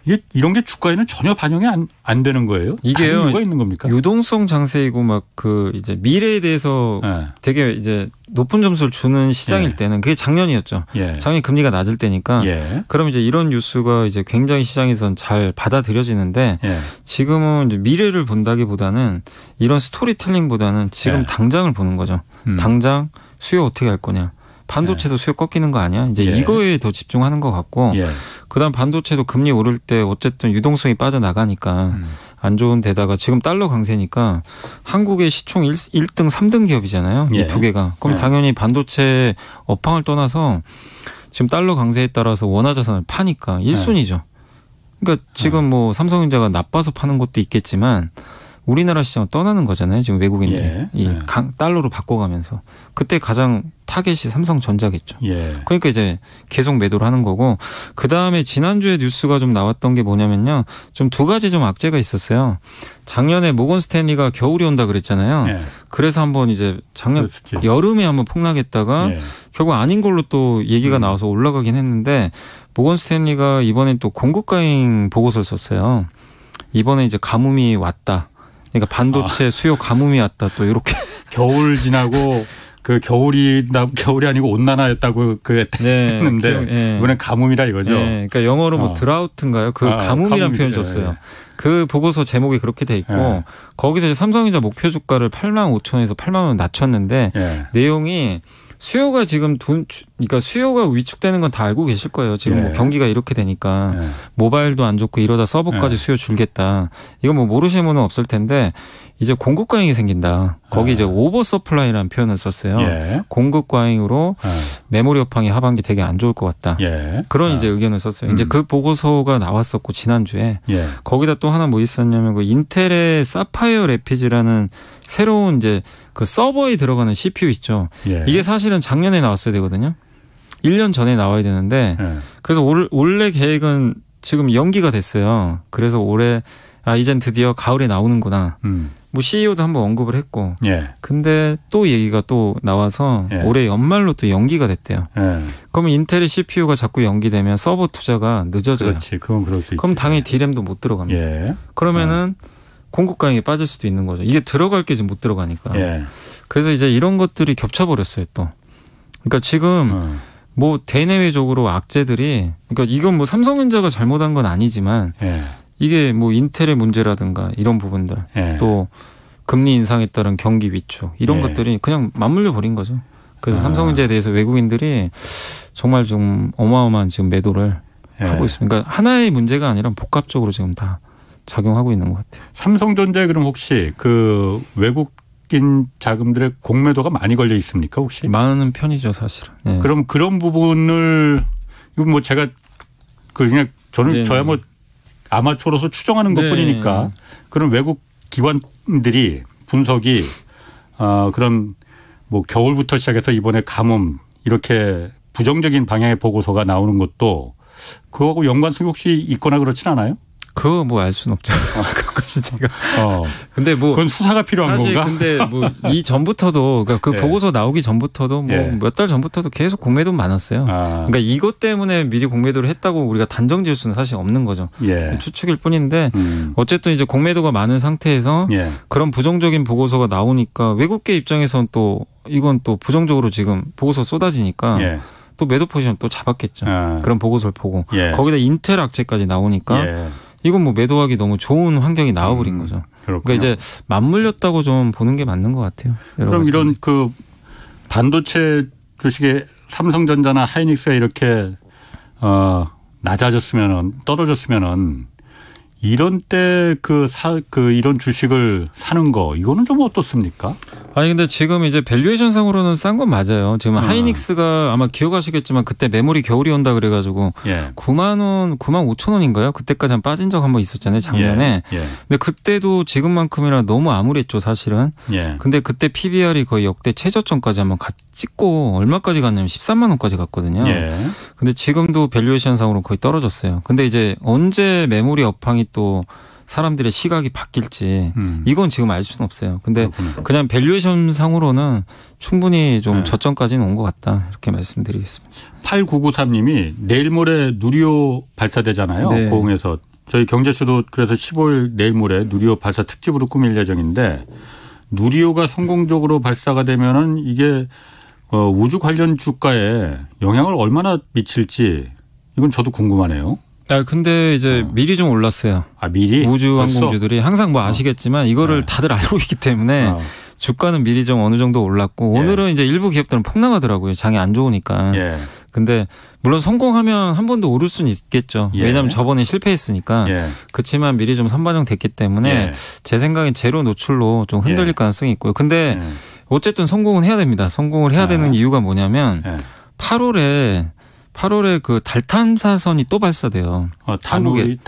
이게 이런 게 주가에는 전혀 반영이 안 되는 거예요? 이게요. 이유가 있는 겁니까? 유동성 장세이고 막 그 이제 미래에 대해서 되게 이제 높은 점수를 주는 시장일 때는 그게 작년이었죠. 작년 금리가 낮을 때니까. 그럼 이제 이런 뉴스가 이제 굉장히 시장에선 잘 받아들여지는데 지금은 이제 미래를 본다기보다는 이런 스토리텔링보다는 지금 당장을 보는 거죠. 당장 수요 어떻게 할 거냐. 반도체도 수요 꺾이는 거 아니야? 이제 이거에 더 집중하는 것 같고 그다음 반도체도 금리 오를 때 어쨌든 유동성이 빠져나가니까 안 좋은 데다가 지금 달러 강세니까 한국의 시총 1등 3등 기업이잖아요. 이 두 개가. 그럼 당연히 반도체 업황을 떠나서 지금 달러 강세에 따라서 원화 자산을 파니까 1순위죠. 그러니까 지금 뭐 삼성전자가 나빠서 파는 것도 있겠지만 우리나라 시장을 떠나는 거잖아요. 지금 외국인들이 달러로 바꿔가면서 그때 가장 타겟이 삼성전자겠죠. 그러니까 이제 계속 매도를 하는 거고 그다음에 지난주에 뉴스가 좀 나왔던 게 뭐냐면요. 좀 두 가지 좀 악재가 있었어요. 작년에 모건 스탠리가 겨울이 온다 그랬잖아요. 그래서 한번 이제 작년 여름에 한번 폭락했다가 결국 아닌 걸로 또 얘기가 나와서 올라가긴 했는데 모건 스탠리가 이번엔 또 공급 과잉 보고서를 썼어요. 이번에 이제 가뭄이 왔다. 그러니까 반도체 수요 가뭄이 왔다 또 이렇게 겨울 지나고 그 겨울이 아니고 온난화였다고 했는데 이번엔 가뭄이라 이거죠. 그러니까 영어로 뭐 드라우트인가요? 그 가뭄이란 표현 썼어요. 그 보고서 제목이 그렇게 돼 있고 거기서 이제 삼성전자 목표 주가를 85,000원에서 8만 원 낮췄는데 내용이 수요가 지금 그러니까 수요가 위축되는 건 다 알고 계실 거예요. 지금 뭐 경기가 이렇게 되니까 모바일도 안 좋고 이러다 서버까지 수요 줄겠다. 이거 뭐 모르시는 분은 없을 텐데 이제 공급 과잉이 생긴다. 거기 이제 오버 서플라이라는 표현을 썼어요. 공급 과잉으로 메모리 업황이 하반기 되게 안 좋을 것 같다. 그런 이제 의견을 썼어요. 이제 그 보고서가 나왔었고 지난주에 거기다 또 하나 뭐 있었냐면 그 인텔의 사파이어 래피즈라는 새로운 이제 그 서버에 들어가는 CPU 있죠. 이게 사실은 작년에 나왔어야 되거든요. 1년 전에 나와야 되는데 그래서 원래 계획은 지금 연기가 됐어요. 그래서 올해 이젠 드디어 가을에 나오는구나. 뭐 CEO도 한번 언급을 했고 근데 또 얘기가 또 나와서 올해 연말로 또 연기가 됐대요. 그러면 인텔의 CPU가 자꾸 연기되면 서버 투자가 늦어져요. 그렇지. 그건 그럴 수 있지. 그럼 당연히 D램도 못 들어갑니다. 그러면은 공급 과잉에 빠질 수도 있는 거죠. 이게 들어갈 게 지금 못 들어가니까. 그래서 이제 이런 것들이 겹쳐버렸어요 또. 그러니까 지금 뭐 대내외적으로 악재들이 그러니까 이건 뭐 삼성전자가 잘못한 건 아니지만 이게 뭐 인텔의 문제라든가 이런 부분들 또 금리 인상에 따른 경기 위축 이런 것들이 그냥 맞물려 버린 거죠. 그래서 삼성전자에 대해서 외국인들이 정말 좀 어마어마한 지금 매도를 하고 있습니다. 그러니까 하나의 문제가 아니라 복합적으로 지금 다 작용하고 있는 것 같아요. 삼성전자에 그럼 혹시 그 외국인 자금들의 공매도가 많이 걸려 있습니까 혹시? 많은 편이죠 사실은. 그럼 그런 부분을 이건 뭐 제가 그냥 저야 뭐 아마추어로서 추정하는 것뿐이니까 그런 외국 기관들이 분석이 그런 뭐 겨울부터 시작해서 이번에 가뭄 이렇게 부정적인 방향의 보고서가 나오는 것도 그거하고 연관성이 혹시 있거나 그렇진 않아요? 그거 뭐 알 수는 없죠. 그것까지 제가. 근데 뭐 그건 수사가 필요한 사실 건가? 근데 뭐 이 전부터도 그러니까 그 보고서 나오기 전부터도 뭐 몇 달 전부터도 계속 공매도 많았어요. 그러니까 이것 때문에 미리 공매도를 했다고 우리가 단정지을 수는 사실 없는 거죠. 추측일 뿐인데 어쨌든 이제 공매도가 많은 상태에서 그런 부정적인 보고서가 나오니까 외국계 입장에서는 또 이건 또 부정적으로 지금 보고서 쏟아지니까. 또 매도 포지션 또 잡았겠죠. 그런 보고서를 보고 거기다 인텔 악재까지 나오니까 이건 뭐 매도하기 너무 좋은 환경이 나와버린 거죠. 그러니까 이제 맞물렸다고 좀 보는 게 맞는 것 같아요. 그럼 이런 그 반도체 주식의 삼성전자나 하이닉스가 이렇게 낮아졌으면은 떨어졌으면은 이런 때 이런 주식을 사는 거 이거는 좀 어떻습니까? 아니 근데 지금 이제 밸류에이션 상으로는 싼 건 맞아요. 지금 하이닉스가 아마 기억하시겠지만 그때 메모리 겨울이 온다 그래가지고 9만 원, 9만 5천 원인가요? 그때까지 한 빠진 적 한번 있었잖아요 작년에. 근데 그때도 지금만큼이나 너무 암울했죠 사실은. 근데 그때 PBR이 거의 역대 최저점까지 한번 찍고 얼마까지 갔냐면 13만 원까지 갔거든요. 근데 지금도 밸류에이션 상으로 거의 떨어졌어요. 근데 이제 언제 메모리 업황이 또 사람들의 시각이 바뀔지 이건 지금 알 수는 없어요. 근데 그렇군요. 그냥 밸류에이션 상으로는 충분히 좀 저점까지는 온 것 같다 이렇게 말씀드리겠습니다. 8993님이 내일 모레 누리호 발사되잖아요. 네. 고흥에서. 저희 경제쇼도 그래서 15일 내일 모레 누리호 발사 특집으로 꾸밀 예정인데 누리호가 성공적으로 발사가 되면은 이게 우주 관련 주가에 영향을 얼마나 미칠지 이건 저도 궁금하네요. 근데 이제 미리 좀 올랐어요. 미리? 우주 항공주들이 항상 뭐 아시겠지만 이거를 다들 알고 있기 때문에 주가는 미리 좀 어느 정도 올랐고 오늘은 이제 일부 기업들은 폭락하더라고요. 장이 안 좋으니까. 근데 물론 성공하면 한 번 더 오를 수는 있겠죠. 왜냐하면 저번에 실패했으니까. 그렇지만 미리 좀 선반영됐기 때문에 제 생각엔 제로 노출로 좀 흔들릴 가능성이 있고요. 근데 어쨌든 성공은 해야 됩니다. 성공을 해야 되는 이유가 뭐냐면 8월에 그 달 탐사선이 또 발사돼요. 한국에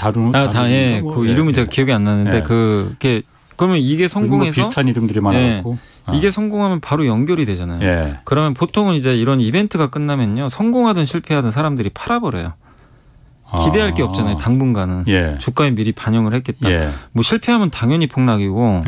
그 이름이 제가 기억이 안 나는데 그게 그러면 이게 성공해서 비슷한 이름들이 많아갖고 이게 성공하면 바로 연결이 되잖아요. 그러면 보통은 이제 이런 이벤트가 끝나면요 성공하든 실패하든 사람들이 팔아버려요. 기대할 게 없잖아요. 당분간은 주가에 미리 반영을 했겠다. 뭐 실패하면 당연히 폭락이고.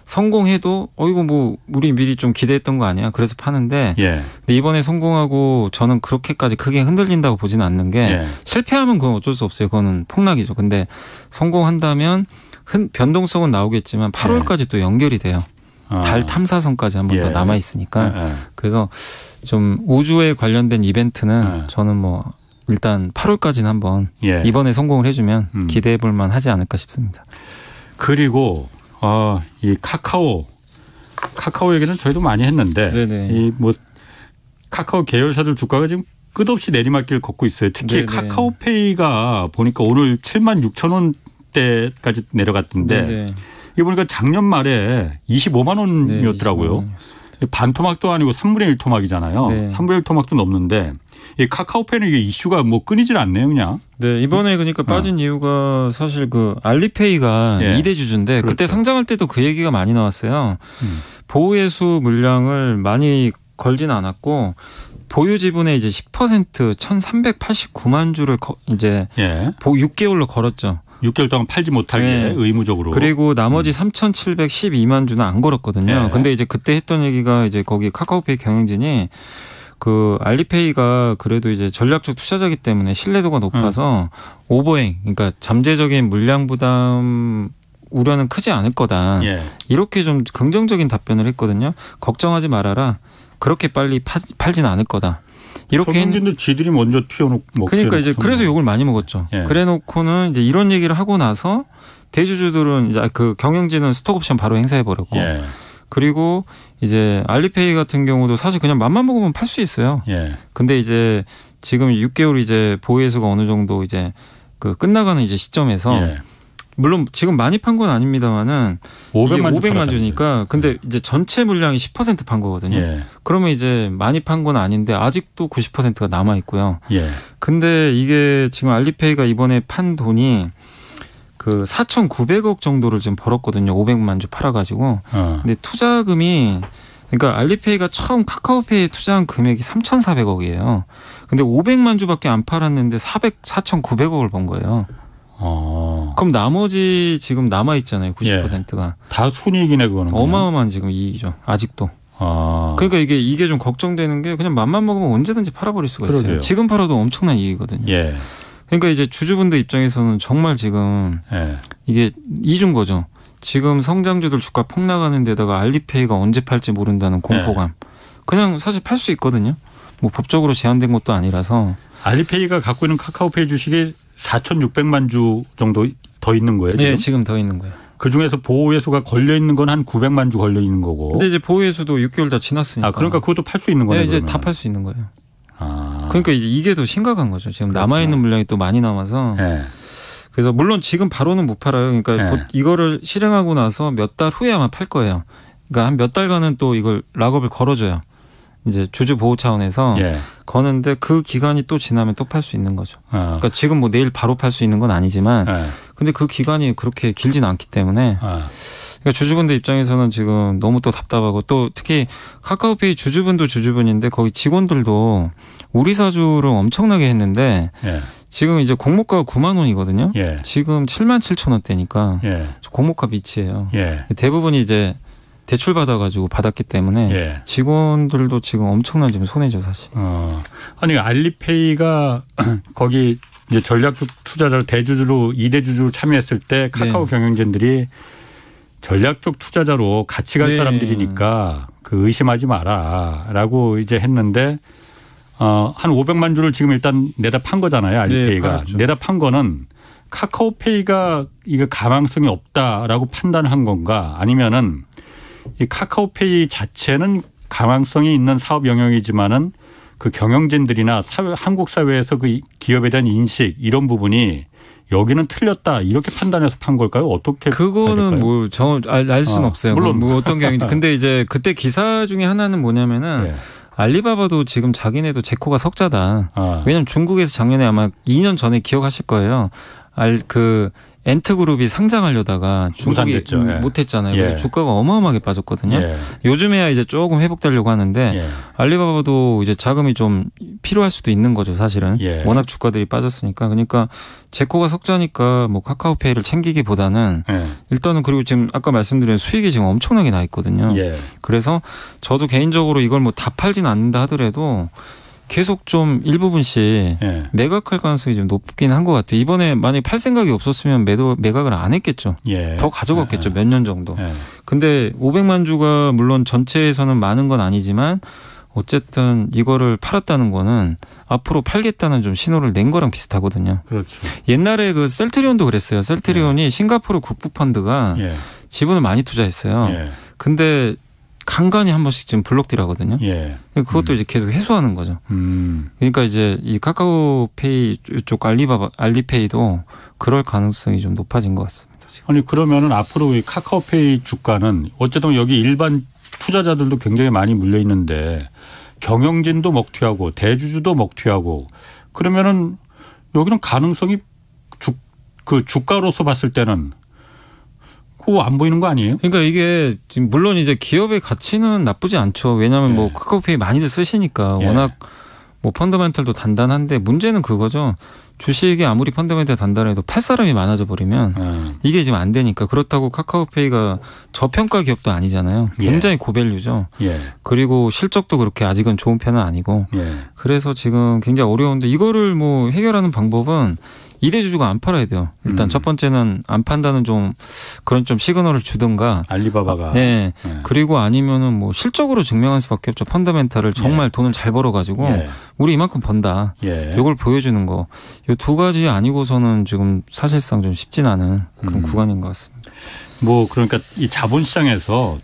성공해도 이거 뭐 우리 미리 좀 기대했던 거 아니야? 그래서 파는데 근데 이번에 성공하고 저는 그렇게까지 크게 흔들린다고 보지는 않는 게 실패하면 그건 어쩔 수 없어요. 그거는 폭락이죠. 근데 성공한다면 변동성은 나오겠지만 8월까지 또 연결이 돼요. 달 탐사선까지 한 번 더 남아 있으니까 그래서 좀 우주에 관련된 이벤트는 저는 뭐 일단 8월까지는 한번 이번에 성공을 해주면 기대해 볼 만하지 않을까 싶습니다. 그리고 이 카카오 얘기는 저희도 많이 했는데 이 뭐 카카오 계열사들 주가가 지금 끝없이 내리막길 걷고 있어요. 특히 카카오페이가 보니까 오늘 76,000원대까지 내려갔던데 이거 보니까 작년 말에 25만 원이었더라고요. 반토막도 아니고 3분의 1 토막이잖아요. 3분의 1 토막도 넘는데 이 카카오페이는 이게 이슈가 뭐 끊이질 않네요, 그냥. 이번에 그러니까 빠진 이유가 사실 그 알리페이가 2대 주주인데 그때 상장할 때도 그 얘기가 많이 나왔어요. 보유예수 물량을 많이 걸지는 않았고 보유 지분의 이제 10% 1,389만 주를 이제 6개월로 걸었죠. 6개월 동안 팔지 못하게 의무적으로. 그리고 나머지 3,712만 주는 안 걸었거든요. 근데 이제 그때 했던 얘기가 이제 거기 카카오페이 경영진이 그 알리페이가 그래도 이제 전략적 투자자이기 때문에 신뢰도가 높아서 오버행, 그러니까 잠재적인 물량 부담 우려는 크지 않을 거다. 이렇게 좀 긍정적인 답변을 했거든요. 걱정하지 말아라. 그렇게 빨리 팔지는 않을 거다. 이렇게 경영진들 지들이 먼저 튀어놓고. 그러니까 이제 그래서 욕을 많이 먹었죠. 그래놓고는 이제 이런 얘기를 하고 나서 대주주들은 이제 그 경영진은 스톡옵션 바로 행사해 버렸고. 그리고 이제 알리페이 같은 경우도 사실 그냥 맘만 먹으면 팔 수 있어요. 근데 이제 지금 6개월 이제 보유예수가 어느 정도 이제 그 끝나가는 이제 시점에서 물론 지금 많이 판 건 아닙니다만은 500만 주니까 근데 이제 전체 물량이 10% 판 거거든요. 그러면 이제 많이 판 건 아닌데 아직도 90%가 남아 있고요. 근데 이게 지금 알리페이가 이번에 판 돈이 그 4,900억 정도를 지금 벌었거든요. 500만 주 팔아가지고. 근데 투자금이 그러니까 알리페이가 처음 카카오페이에 투자한 금액이 3,400억이에요. 근데 500만 주밖에 안 팔았는데 4,900억을 번 거예요. 그럼 나머지 지금 남아 있잖아요. 90%가. 다 순이익이네 그거는. 어마어마한 지금 이익이죠. 아직도. 그러니까 이게 좀 걱정되는 게 그냥 맘만 먹으면 언제든지 팔아버릴 수가 있어요. 그러게요. 지금 팔아도 엄청난 이익이거든요. 그러니까 이제 주주분들 입장에서는 정말 지금 이게 이중 거죠. 지금 성장주들 주가 폭락하는 데다가 알리페이가 언제 팔지 모른다는 공포감. 그냥 사실 팔 수 있거든요. 뭐 법적으로 제한된 것도 아니라서. 알리페이가 갖고 있는 카카오페이 주식이 4,600만 주 정도 더 있는 거예요, 지금? 지금 더 있는 거예요. 그중에서 보호예수가 걸려 있는 건 한 900만 주 걸려 있는 거고. 근데 이제 보호예수도 6개월 다 지났으니까. 그러니까 그것도 팔 수 있는 거네요. 이제 다 팔 수 있는 거예요. 그러니까 이제 이게 더 심각한 거죠. 지금 남아있는 물량이 또 많이 남아서. 그래서 물론 지금 바로는 못 팔아요. 그러니까 이거를 실행하고 나서 몇 달 후에 아마 팔 거예요. 그러니까 한 몇 달간은 또 이걸 락업을 걸어줘요. 이제 주주 보호 차원에서 거는데 그 기간이 또 지나면 또 팔 수 있는 거죠. 그러니까 지금 뭐 내일 바로 팔 수 있는 건 아니지만 근데 그 기간이 그렇게 길진 않기 때문에 그러니까 주주분들 입장에서는 지금 너무 또 답답하고 또 특히 카카오페이 주주분도 주주분인데 거기 직원들도 우리 사주를 엄청나게 했는데 지금 이제 공모가가 9만 원이거든요. 예. 지금 7만 7천 원대니까 예. 공모가 밑이에요. 예. 대부분이 이제 대출 받아가지고 받았기 때문에 예. 직원들도 지금 엄청난 지금 손해죠 사실. 아니 알리페이가 거기 이제 전략적 투자자 대주주로 2대주주로 참여했을 때 카카오 경영진들이 전략적 투자자로 같이 갈 사람들이니까 그 의심하지 마라라고 이제 했는데 한 500만 주를 지금 일단 내다 판 거잖아요. 알리페이가. 내다 판 거는 카카오페이가 이거 가망성이 없다라고 판단한 건가 아니면은 이 카카오페이 자체는 가망성이 있는 사업 영역이지만은 그 경영진들이나 한국 사회에서 그 기업에 대한 인식 이런 부분이 여기는 틀렸다 이렇게 판단해서 판 걸까요? 어떻게? 그거는 뭐 알 수는 없어요. 물론 뭐 어떤 경영인지. 근데 이제 그때 기사 중에 하나는 뭐냐면은 알리바바도 지금 자기네도 제코가 석자다. 왜냐하면 중국에서 작년에 아마 2년 전에 기억하실 거예요. 엔트그룹이 상장하려다가 중국이 못했잖아요. 그래서 주가가 어마어마하게 빠졌거든요. 요즘에야 이제 조금 회복되려고 하는데 알리바바도 이제 자금이 좀 필요할 수도 있는 거죠, 사실은. 워낙 주가들이 빠졌으니까. 그러니까 제코가 석자니까 뭐 카카오페이를 챙기기보다는 일단은 그리고 지금 아까 말씀드린 수익이 지금 엄청나게 나 있거든요. 그래서 저도 개인적으로 이걸 뭐 다 팔진 않는다 하더라도 계속 좀 일부분씩 매각할 가능성이 좀 높긴 한 것 같아요. 이번에 만약에 팔 생각이 없었으면 매각을 안 했겠죠. 더 가져갔겠죠. 몇 년 정도. 근데 500만 주가 물론 전체에서는 많은 건 아니지만 어쨌든 이거를 팔았다는 거는 앞으로 팔겠다는 좀 신호를 낸 거랑 비슷하거든요. 그렇죠. 옛날에 그 셀트리온도 그랬어요. 셀트리온이 싱가포르 국부펀드가 지분을 많이 투자했어요. 근데 간간히 한 번씩 지금 블록딜하거든요. 그것도 이제 계속 해소하는 거죠. 그러니까 이제 이 카카오페이 쪽 알리페이도 그럴 가능성이 좀 높아진 것 같습니다. 지금. 아니 그러면은 앞으로 이 카카오페이 주가는 어쨌든 여기 일반 투자자들도 굉장히 많이 물려 있는데 경영진도 먹튀하고 대주주도 먹튀하고 그러면은 여기는 가능성이 주가로서 봤을 때는 그거 안 보이는 거 아니에요? 그러니까 이게 지금 물론 이제 기업의 가치는 나쁘지 않죠. 왜냐하면 뭐 카카오페이 많이들 쓰시니까 워낙 뭐 펀더멘털도 단단한데 문제는 그거죠. 주식이 아무리 펀더멘털 단단해도 팔 사람이 많아져 버리면 이게 지금 안 되니까. 그렇다고 카카오페이가 저평가 기업도 아니잖아요. 굉장히 고밸류죠. 그리고 실적도 그렇게 아직은 좋은 편은 아니고. 그래서 지금 굉장히 어려운데 이거를 뭐 해결하는 방법은 2대 주주가 안 팔아야 돼요. 일단 첫 번째는 안 판다는 좀 그런 좀 시그널을 주든가. 알리바바가. 그리고 아니면은 뭐 실적으로 증명할 수밖에 없죠. 펀더멘탈을 정말 돈을 잘 벌어가지고 우리 이만큼 번다. 이걸 보여주는 거. 이 두 가지 아니고서는 지금 사실상 좀 쉽진 않은 그런 구간인 것 같습니다. 뭐 그러니까 이 자본시장에서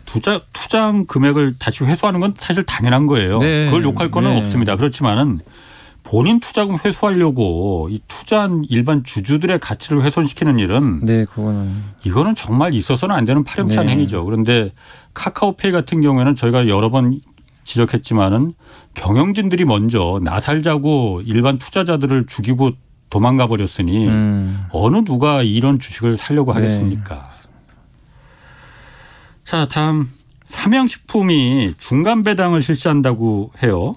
투자한 금액을 다시 회수하는 건 사실 당연한 거예요. 그걸 욕할 거는 없습니다. 그렇지만은 본인 투자금 회수하려고 이 투자한 일반 주주들의 가치를 훼손시키는 일은 이거는 정말 있어서는 안 되는 파렴치한 행위죠. 그런데 카카오페이 같은 경우에는 저희가 여러 번 지적했지만은 경영진들이 먼저 나 살자고 일반 투자자들을 죽이고 도망가 버렸으니 어느 누가 이런 주식을 사려고 하겠습니까? 자, 다음. 삼양식품이 중간 배당을 실시한다고 해요.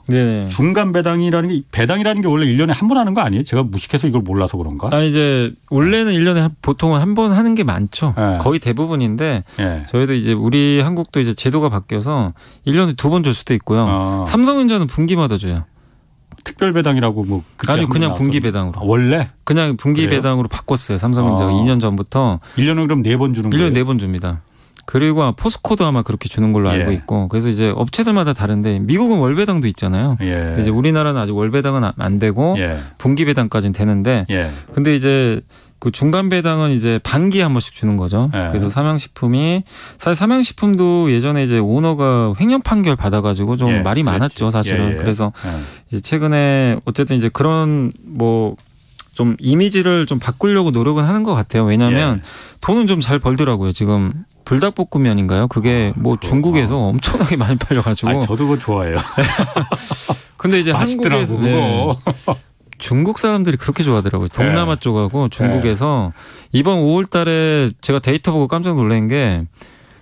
중간 배당이라는 게 원래 1년에 한 번 하는 거 아니에요? 제가 무식해서 이걸 몰라서 그런가? 이제 원래는 1년에 보통은 한 번 하는 게 많죠. 거의 대부분인데 저희도 이제 우리 한국도 이제 제도가 바뀌어서 1년에 2번 줄 수도 있고요. 삼성전자는 분기마다 줘요. 특별 배당이라고 뭐 아니 그냥 분기 배당으로. 원래? 그냥 분기 배당으로 바꿨어요. 삼성전자가 2년 전부터. 1년에 그럼 4번 주는 거예요? 1년에 4번 줍니다. 그리고 포스코도 아마 그렇게 주는 걸로 알고 있고 그래서 이제 업체들마다 다른데 미국은 월배당도 있잖아요. 이제 우리나라는 아직 월배당은 안 되고 분기 배당까지는 되는데 근데 이제 그 중간 배당은 이제 반기에 한 번씩 주는 거죠. 그래서 삼양식품이 사실 삼양식품도 예전에 이제 오너가 횡령 판결 받아가지고 좀 말이 많았죠, 사실은. 그래서 이제 최근에 어쨌든 이제 그런 뭐 좀 이미지를 좀 바꾸려고 노력은 하는 것 같아요. 왜냐하면 돈은 좀 잘 벌더라고요. 지금 불닭볶음면인가요? 그게 뭐 중국에서 엄청나게 많이 팔려가지고. 저도 그거 좋아해요. 근데 이제 한국에서 중국 사람들이 그렇게 좋아하더라고요. 동남아 쪽하고 중국에서 이번 5월 달에 제가 데이터 보고 깜짝 놀란 게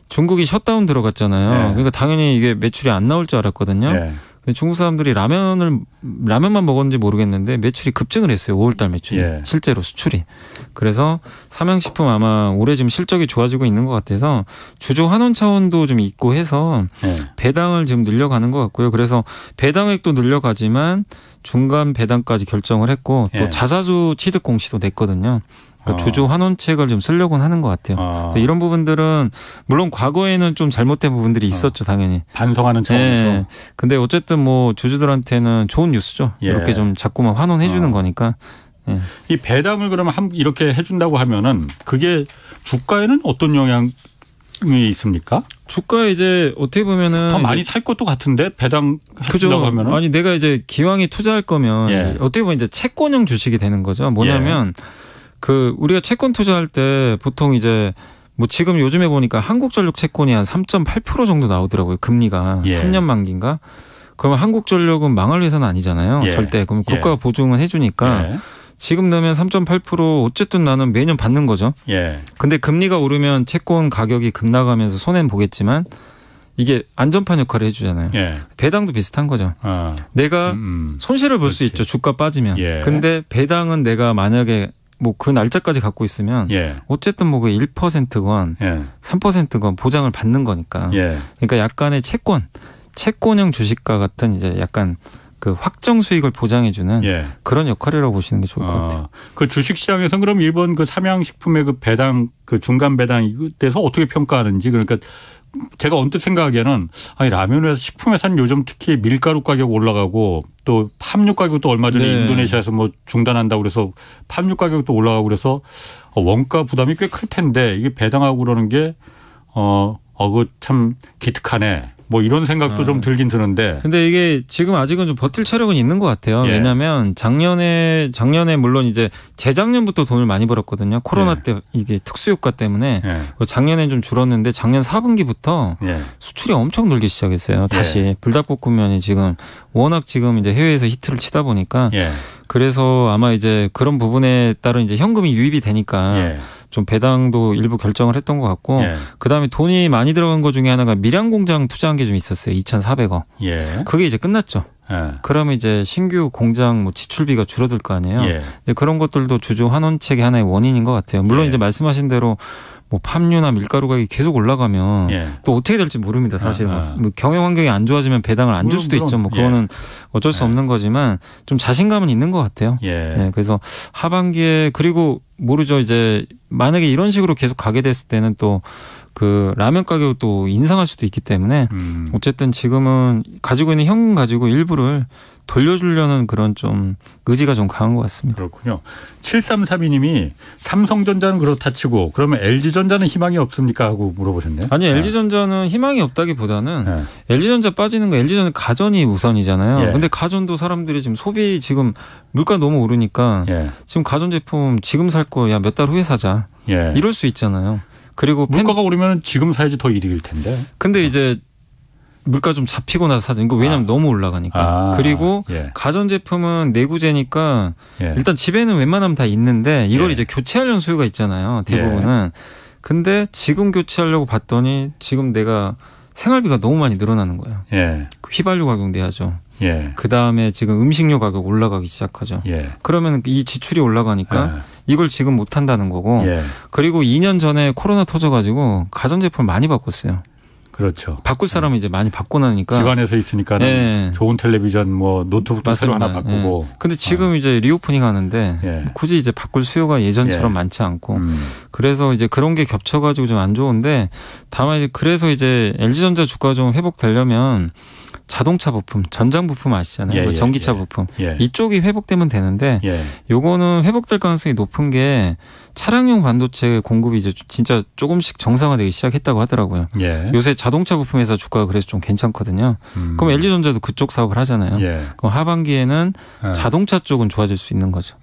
중국이 셧다운 들어갔잖아요. 그러니까 당연히 이게 매출이 안 나올 줄 알았거든요. 중국 사람들이 라면만 먹었는지 모르겠는데 매출이 급증을 했어요. 5월달 매출이. 예. 실제로 수출이. 그래서 삼양식품 아마 올해 지금 실적이 좋아지고 있는 것 같아서 주주 환원 차원도 좀 있고 해서 예. 배당을 지금 늘려가는 것 같고요. 그래서 배당액도 늘려가지만 중간 배당까지 결정을 했고 또 자사주 취득 공시도 냈거든요. 그러니까 주주 환원책을 좀 쓰려고는 하는 것 같아요. 그래서 이런 부분들은 물론 과거에는 좀 잘못된 부분들이 있었죠, 당연히. 반성하는 차원에서. 네. 근데 어쨌든 뭐 주주들한테는 좋은 뉴스죠. 이렇게 좀 자꾸만 환원해 주는 거니까. 예. 이 배당을 그러면 이렇게 해준다고 하면은 그게 주가에는 어떤 영향이 있습니까? 주가에 이제 어떻게 보면은 더 많이 살 것도 같은데 배당 해준다고 하면은. 아니 내가 이제 기왕에 투자할 거면 어떻게 보면 이제 채권형 주식이 되는 거죠. 뭐냐면 그 우리가 채권 투자할 때 보통 이제 뭐 지금 요즘에 보니까 한국전력 채권이 한 3.8% 정도 나오더라고요. 금리가 3년 만기인가? 그러면 한국전력은 망할 회사는 아니잖아요. 절대. 그럼 국가가 보증은 해주니까 지금 넣으면 3.8% 어쨌든 나는 매년 받는 거죠. 근데 금리가 오르면 채권 가격이 급나가면서 손해는 보겠지만 이게 안전판 역할을 해주잖아요. 배당도 비슷한 거죠. 내가 손실을 볼 수 있죠. 주가 빠지면. 근데 배당은 내가 만약에 뭐 그 날짜까지 갖고 있으면 어쨌든 뭐 그 1%건 3%건 보장을 받는 거니까. 그러니까 약간의 채권형 주식과 같은 이제 약간 그 확정 수익을 보장해주는 그런 역할이라고 보시는 게 좋을 것 같아요. 그 주식 시장에서 그럼 이번 그 삼양식품의 그 배당 그 중간 배당 이에 대해서 어떻게 평가하는지 그러니까 제가 언뜻 생각하기에는 아니 라면에서 식품회사는 요즘 특히 밀가루 가격 올라가고 또 팜유 가격도 얼마 전에 인도네시아에서 뭐 중단한다고 그래서 팜유 가격도 올라가고 그래서 원가 부담이 꽤 클 텐데 이게 배당하고 그러는 게 그 참 기특하네. 뭐 이런 생각도 좀 들긴 드는데. 근데 이게 지금 아직은 좀 버틸 체력은 있는 것 같아요. 왜냐하면 작년에 물론 이제 재작년부터 돈을 많이 벌었거든요. 코로나 때 이게 특수효과 때문에 작년엔 좀 줄었는데 작년 4분기부터 수출이 엄청 늘기 시작했어요. 다시 불닭볶음면이 지금 워낙 지금 이제 해외에서 히트를 치다 보니까 그래서 아마 이제 그런 부분에 따른 이제 현금이 유입이 되니까 좀 배당도 일부 결정을 했던 것 같고 그다음에 돈이 많이 들어간 것 중에 하나가 밀양공장 투자한 게 좀 있었어요. 2,400억. 그게 이제 끝났죠. 그러면 이제 신규 공장 뭐 지출비가 줄어들 거 아니에요. 이제 그런 것들도 주주 환원책의 하나의 원인인 것 같아요. 물론 이제 말씀하신 대로 뭐 팜유나 밀가루 가격이 계속 올라가면 또 어떻게 될지 모릅니다. 사실 뭐 경영 환경이 안 좋아지면 배당을 안 줄 수도 있죠. 뭐 그거는 어쩔 수 없는 거지만 좀 자신감은 있는 것 같아요. 그래서 하반기에 그리고 모르죠. 이제 만약에 이런 식으로 계속 가게 됐을 때는 또 그 라면 가격을 또 인상할 수도 있기 때문에 어쨌든 지금은 가지고 있는 현금 가지고 일부를 돌려주려는 그런 좀 의지가 좀 강한 것 같습니다. 그렇군요. 7332님이 삼성전자는 그렇다 치고 그러면 LG전자는 희망이 없습니까? 하고 물어보셨네요. 아니 LG전자는 희망이 없다기보다는 LG전자 빠지는 거 LG전자 가전이 우선이잖아요. 근데 가전도 사람들이 지금 소비 지금 물가 너무 오르니까 지금 가전제품 지금 살 거 야 몇 달 후에 사자. 이럴 수 있잖아요. 그리고 물가가 오르면 지금 사야지 더 이득일 텐데. 근데 이제 물가 좀 잡히고 나서 사죠. 이거 왜냐하면 너무 올라가니까. 그리고 가전제품은 내구재니까 일단 집에는 웬만하면 다 있는데 이걸 이제 교체하려는 수요가 있잖아요. 대부분은. 근데 지금 교체하려고 봤더니 지금 내가 생활비가 너무 많이 늘어나는 거예요. 휘발유 가격 내야죠. 그다음에 지금 음식료 가격 올라가기 시작하죠. 그러면 이 지출이 올라가니까 이걸 지금 못 한다는 거고. 그리고 2년 전에 코로나 터져가지고 가전제품을 많이 바꿨어요. 그렇죠. 바꿀 사람은 이제 많이 바꿔 나니까. 집안에서 있으니까 좋은 텔레비전 뭐 노트북도 새로 하나 바꾸고. 근데 지금 이제 리오프닝 하는데 굳이 이제 바꿀 수요가 예전처럼 많지 않고. 그래서 이제 그런 게 겹쳐가지고 좀 안 좋은데 다만 이제 그래서 이제 LG전자 주가가 좀 회복되려면 자동차 부품, 전장 부품 아시잖아요. 전기차 부품. 이쪽이 회복되면 되는데 요거는 회복될 가능성이 높은 게 차량용 반도체 공급이 이제 진짜 조금씩 정상화되기 시작했다고 하더라고요. 요새 자동차 부품에서 주가가 그래서 좀 괜찮거든요. 그럼 LG전자도 그쪽 사업을 하잖아요. 그럼 하반기에는 자동차 쪽은 좋아질 수 있는 거죠.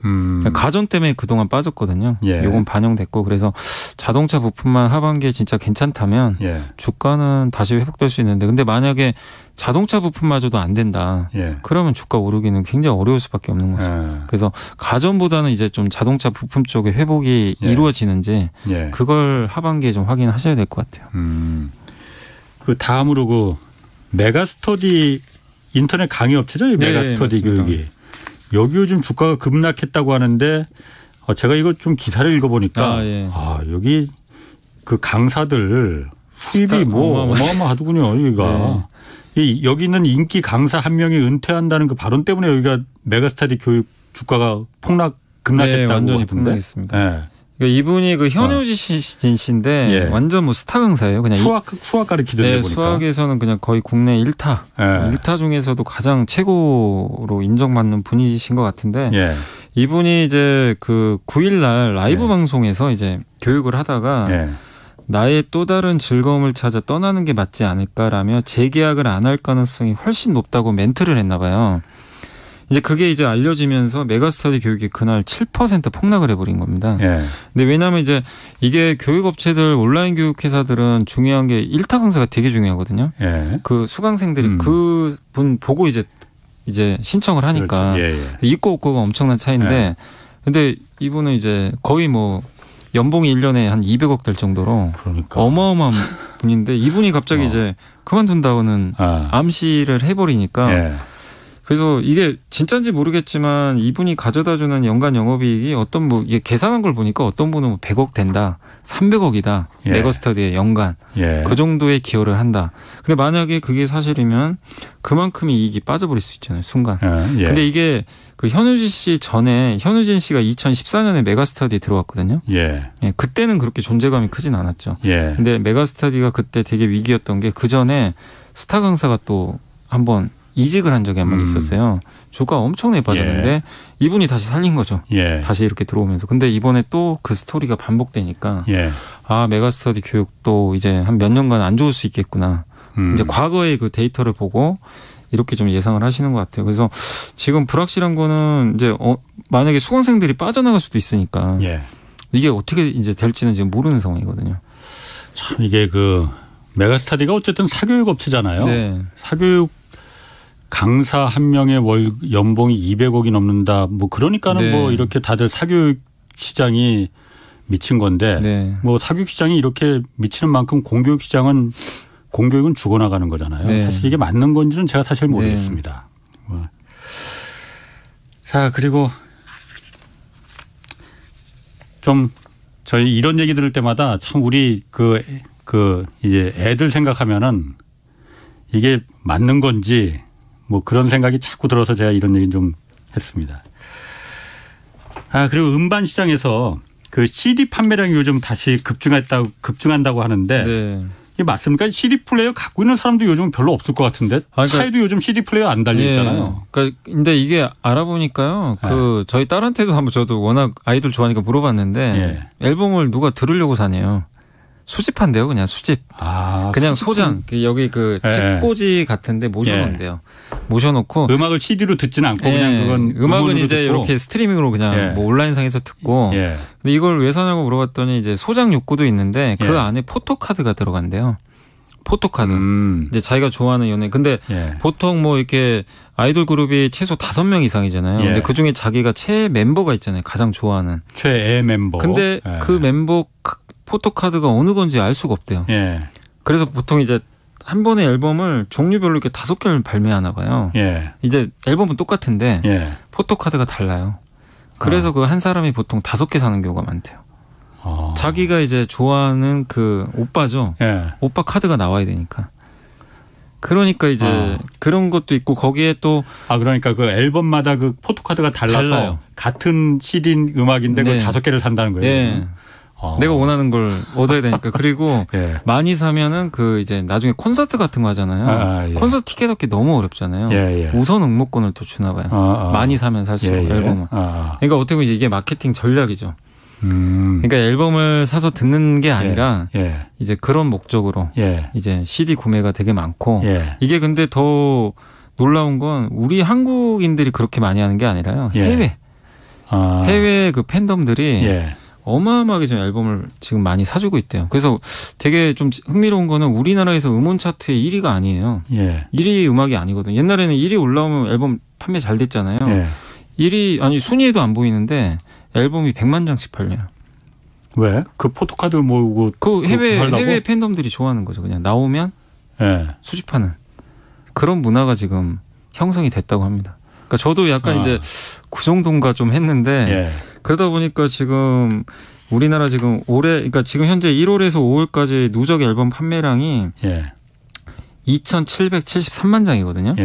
가전 때문에 그동안 빠졌거든요. 요건 반영됐고 그래서 자동차 부품만 하반기에 진짜 괜찮다면 주가는 다시 회복될 수 있는데 근데 만약에 자동차 부품마저도 안 된다. 그러면 주가 오르기는 굉장히 어려울 수밖에 없는 거죠. 그래서 가전보다는 이제 좀 자동차 부품 쪽의 회복이 이루어지는지 그걸 하반기에 좀 확인하셔야 될 것 같아요. 그 다음으로 그 메가스터디 인터넷 강의 업체죠, 이 메가스터디 교육이. 여기 요즘 주가가 급락했다고 하는데 제가 이거 좀 기사를 읽어보니까 여기 그 강사들 수입이 어마어마하더군요, 여기가. 여기 있는 인기 강사 한 명이 은퇴한다는 그 발언 때문에 여기가 메가스터디 교육 주가가 급락했다고 완전히 하던데. 폭락했습니다. 그러니까 이분이 그 현우진 씨인데 완전 뭐 스타 강사예요. 그냥 수학 가르치던데 보니까. 수학에서는 그냥 거의 국내 1타. 1타 중에서도 가장 최고로 인정받는 분이신 것 같은데 이분이 이제 그 9일날 라이브 방송에서 이제 교육을 하다가 나의 또 다른 즐거움을 찾아 떠나는 게 맞지 않을까라며 재계약을 안 할 가능성이 훨씬 높다고 멘트를 했나 봐요. 이제 그게 이제 알려지면서 메가스터디 교육이 그날 7% 폭락을 해버린 겁니다. 근데 왜냐하면 이제 이게 교육업체들 온라인 교육회사들은 중요한 게 1타 강사가 되게 중요하거든요. 그 수강생들이 그 분 보고 이제 신청을 하니까 있고 없고가 엄청난 차이인데 근데 이분은 이제 거의 뭐 연봉이 1년에 한 200억 될 정도로 어마어마한 분인데 이분이 갑자기 이제 그만둔다고는 암시를 해버리니까 그래서 이게 진짜인지 모르겠지만 이분이 가져다주는 연간 영업이익이 어떤 뭐 이게 계산한 걸 보니까 어떤 분은 100억 된다, 300억이다 메가스터디의 연간 그 정도의 기여를 한다. 근데 만약에 그게 사실이면 그만큼의 이익이 빠져버릴 수 있잖아요, 순간. 근데 이게 그 현우진 씨 전에 현우진 씨가 2014년에 메가스터디에 들어왔거든요. 그때는 그렇게 존재감이 크진 않았죠. 근데 메가스터디가 그때 되게 위기였던 게 그 전에 스타 강사가 또 한번 이직을 한 적이 한 번 있었어요. 주가가 엄청나게 빠졌는데 이분이 다시 살린 거죠. 다시 이렇게 들어오면서. 근데 이번에 또 그 스토리가 반복되니까 메가스터디 교육도 이제 한 몇 년간 안 좋을 수 있겠구나. 이제 과거의 그 데이터를 보고 이렇게 좀 예상을 하시는 것 같아요. 그래서 지금 불확실한 거는 이제 만약에 수강생들이 빠져나갈 수도 있으니까 이게 어떻게 이제 될지는 지금 모르는 상황이거든요. 참 이게 그 메가스터디가 어쨌든 사교육 업체잖아요. 사교육 강사 한 명의 연봉이 200억이 넘는다. 뭐 그러니까는 뭐 이렇게 다들 사교육 시장이 미친 건데 뭐 사교육 시장이 이렇게 미치는 만큼 공교육은 죽어나가는 거잖아요. 사실 이게 맞는 건지는 제가 사실 모르겠습니다. 자, 그리고 좀 저희 이런 얘기 들을 때마다 참 우리 이제 애들 생각하면은 이게 맞는 건지 뭐 그런 생각이 자꾸 들어서 제가 이런 얘기 좀 했습니다. 그리고 음반 시장에서 그 CD 판매량이 요즘 다시 급증한다고 하는데 이게 맞습니까? CD 플레이어 갖고 있는 사람도 요즘 별로 없을 것 같은데 차에도 요즘 CD 플레이어 안 달려 있잖아요. 근데 이게 알아보니까요. 그 저희 딸한테도 한번 저도 워낙 아이돌 좋아하니까 물어봤는데 앨범을 누가 들으려고 사네요. 수집한대요, 그냥 수집. 그냥 소장. 여기 그 책꽂이 같은데 모셔놓는데요. 모셔놓고 음악을 CD로 듣지는 않고 그냥 그건 음악은 이제 듣고. 이렇게 스트리밍으로 그냥 뭐 온라인상에서 듣고. 근데 이걸 왜 사냐고 물어봤더니 이제 소장 욕구도 있는데 그 안에 포토카드가 들어간대요. 포토카드. 이제 자기가 좋아하는 연예. 근데 보통 뭐 이렇게 아이돌 그룹이 최소 5명 이상이잖아요. 근데 그 중에 자기가 최애 멤버가 있잖아요. 가장 좋아하는. 최애 멤버. 근데 그 멤버 포토카드가 어느 건지 알 수가 없대요. 그래서 보통 이제 한 번의 앨범을 종류별로 이렇게 5개를 발매하나 봐요. 이제 앨범은 똑같은데 포토카드가 달라요. 그래서 그 한 사람이 보통 5개 사는 경우가 많대요. 자기가 이제 좋아하는 그 오빠죠. 오빠 카드가 나와야 되니까. 그러니까 이제 그런 것도 있고 거기에 또 그러니까 그 앨범마다 그 포토카드가 달라요. 같은 CD 음악인데 그 5개를 산다는 거예요. 내가 원하는 걸 얻어야 되니까. 그리고 많이 사면은 그 이제 나중에 콘서트 같은 거 하잖아요. 콘서트 티켓 얻기 너무 어렵잖아요. 우선 응모권을 또 주나 봐요. 많이 사면 살수록 앨범을. 그러니까 어떻게 보면 이게 마케팅 전략이죠. 그러니까 앨범을 사서 듣는 게 아니라 이제 그런 목적으로 이제 CD 구매가 되게 많고 이게 근데 더 놀라운 건 우리 한국인들이 그렇게 많이 하는 게 아니라요. 해외 그 팬덤들이 어마어마하게 지금 앨범을 지금 많이 사주고 있대요. 그래서 되게 좀 흥미로운 거는 우리나라에서 음원 차트의 1위가 아니에요. 1위 음악이 아니거든요. 옛날에는 1위 올라오면 앨범 판매 잘 됐잖아요. 1위 아니 순위에도 안 보이는데 앨범이 100만 장씩 팔려요. 왜? 그 포토카드 모으고 그 해외 팬덤들이 좋아하는 거죠. 그냥 나오면 수집하는 그런 문화가 지금 형성이 됐다고 합니다. 그러니까 저도 약간 이제 그 정도인가 좀 했는데 그러다 보니까 지금 우리나라 지금 올해 그러니까 지금 현재 1월에서 5월까지 누적 앨범 판매량이 2,773만 장이거든요.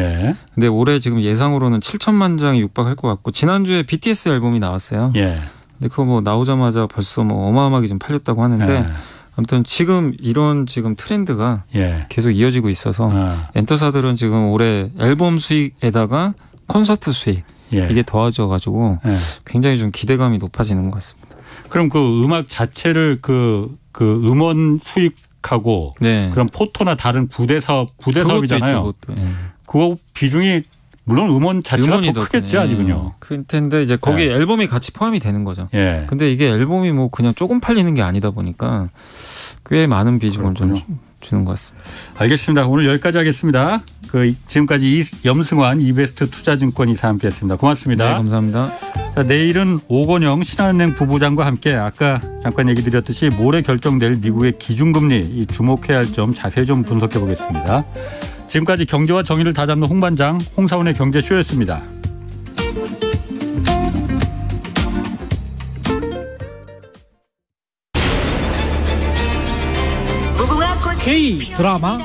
근데 올해 지금 예상으로는 7천만 장이 육박할 것 같고 지난주에 BTS 앨범이 나왔어요. 근데 그거 뭐 나오자마자 벌써 뭐 어마어마하게 좀 팔렸다고 하는데 아무튼 지금 이런 지금 트렌드가 계속 이어지고 있어서 엔터사들은 지금 올해 앨범 수익에다가 콘서트 수익 이게 더해져 가지고 굉장히 좀 기대감이 높아지는 것 같습니다. 그럼 그 음악 자체를 그 음원 수익하고 그런 포토나 다른 부대 사업이잖아요. 그거 비중이 물론 음원 자체가 더 크겠지 아직은요. 그럴 텐데 이제 거기에 앨범이 같이 포함이 되는 거죠. 근데 이게 앨범이 뭐 그냥 조금 팔리는 게 아니다 보니까 꽤 많은 비중을 좀 주는 것 같습니다. 알겠습니다. 오늘 여기까지 하겠습니다. 지금까지 염승환 이베스트 투자증권 이사 함께했습니다. 고맙습니다. 네, 감사합니다. 자, 내일은 오건영 신한은행 부부장과 함께 아까 잠깐 얘기 드렸듯이 모레 결정될 미국의 기준금리 주목해야 할 점 자세히 좀 분석해 보겠습니다. 지금까지 경제와 정의를 다잡는 홍반장 홍사원의 경제쇼였습니다. K 드라마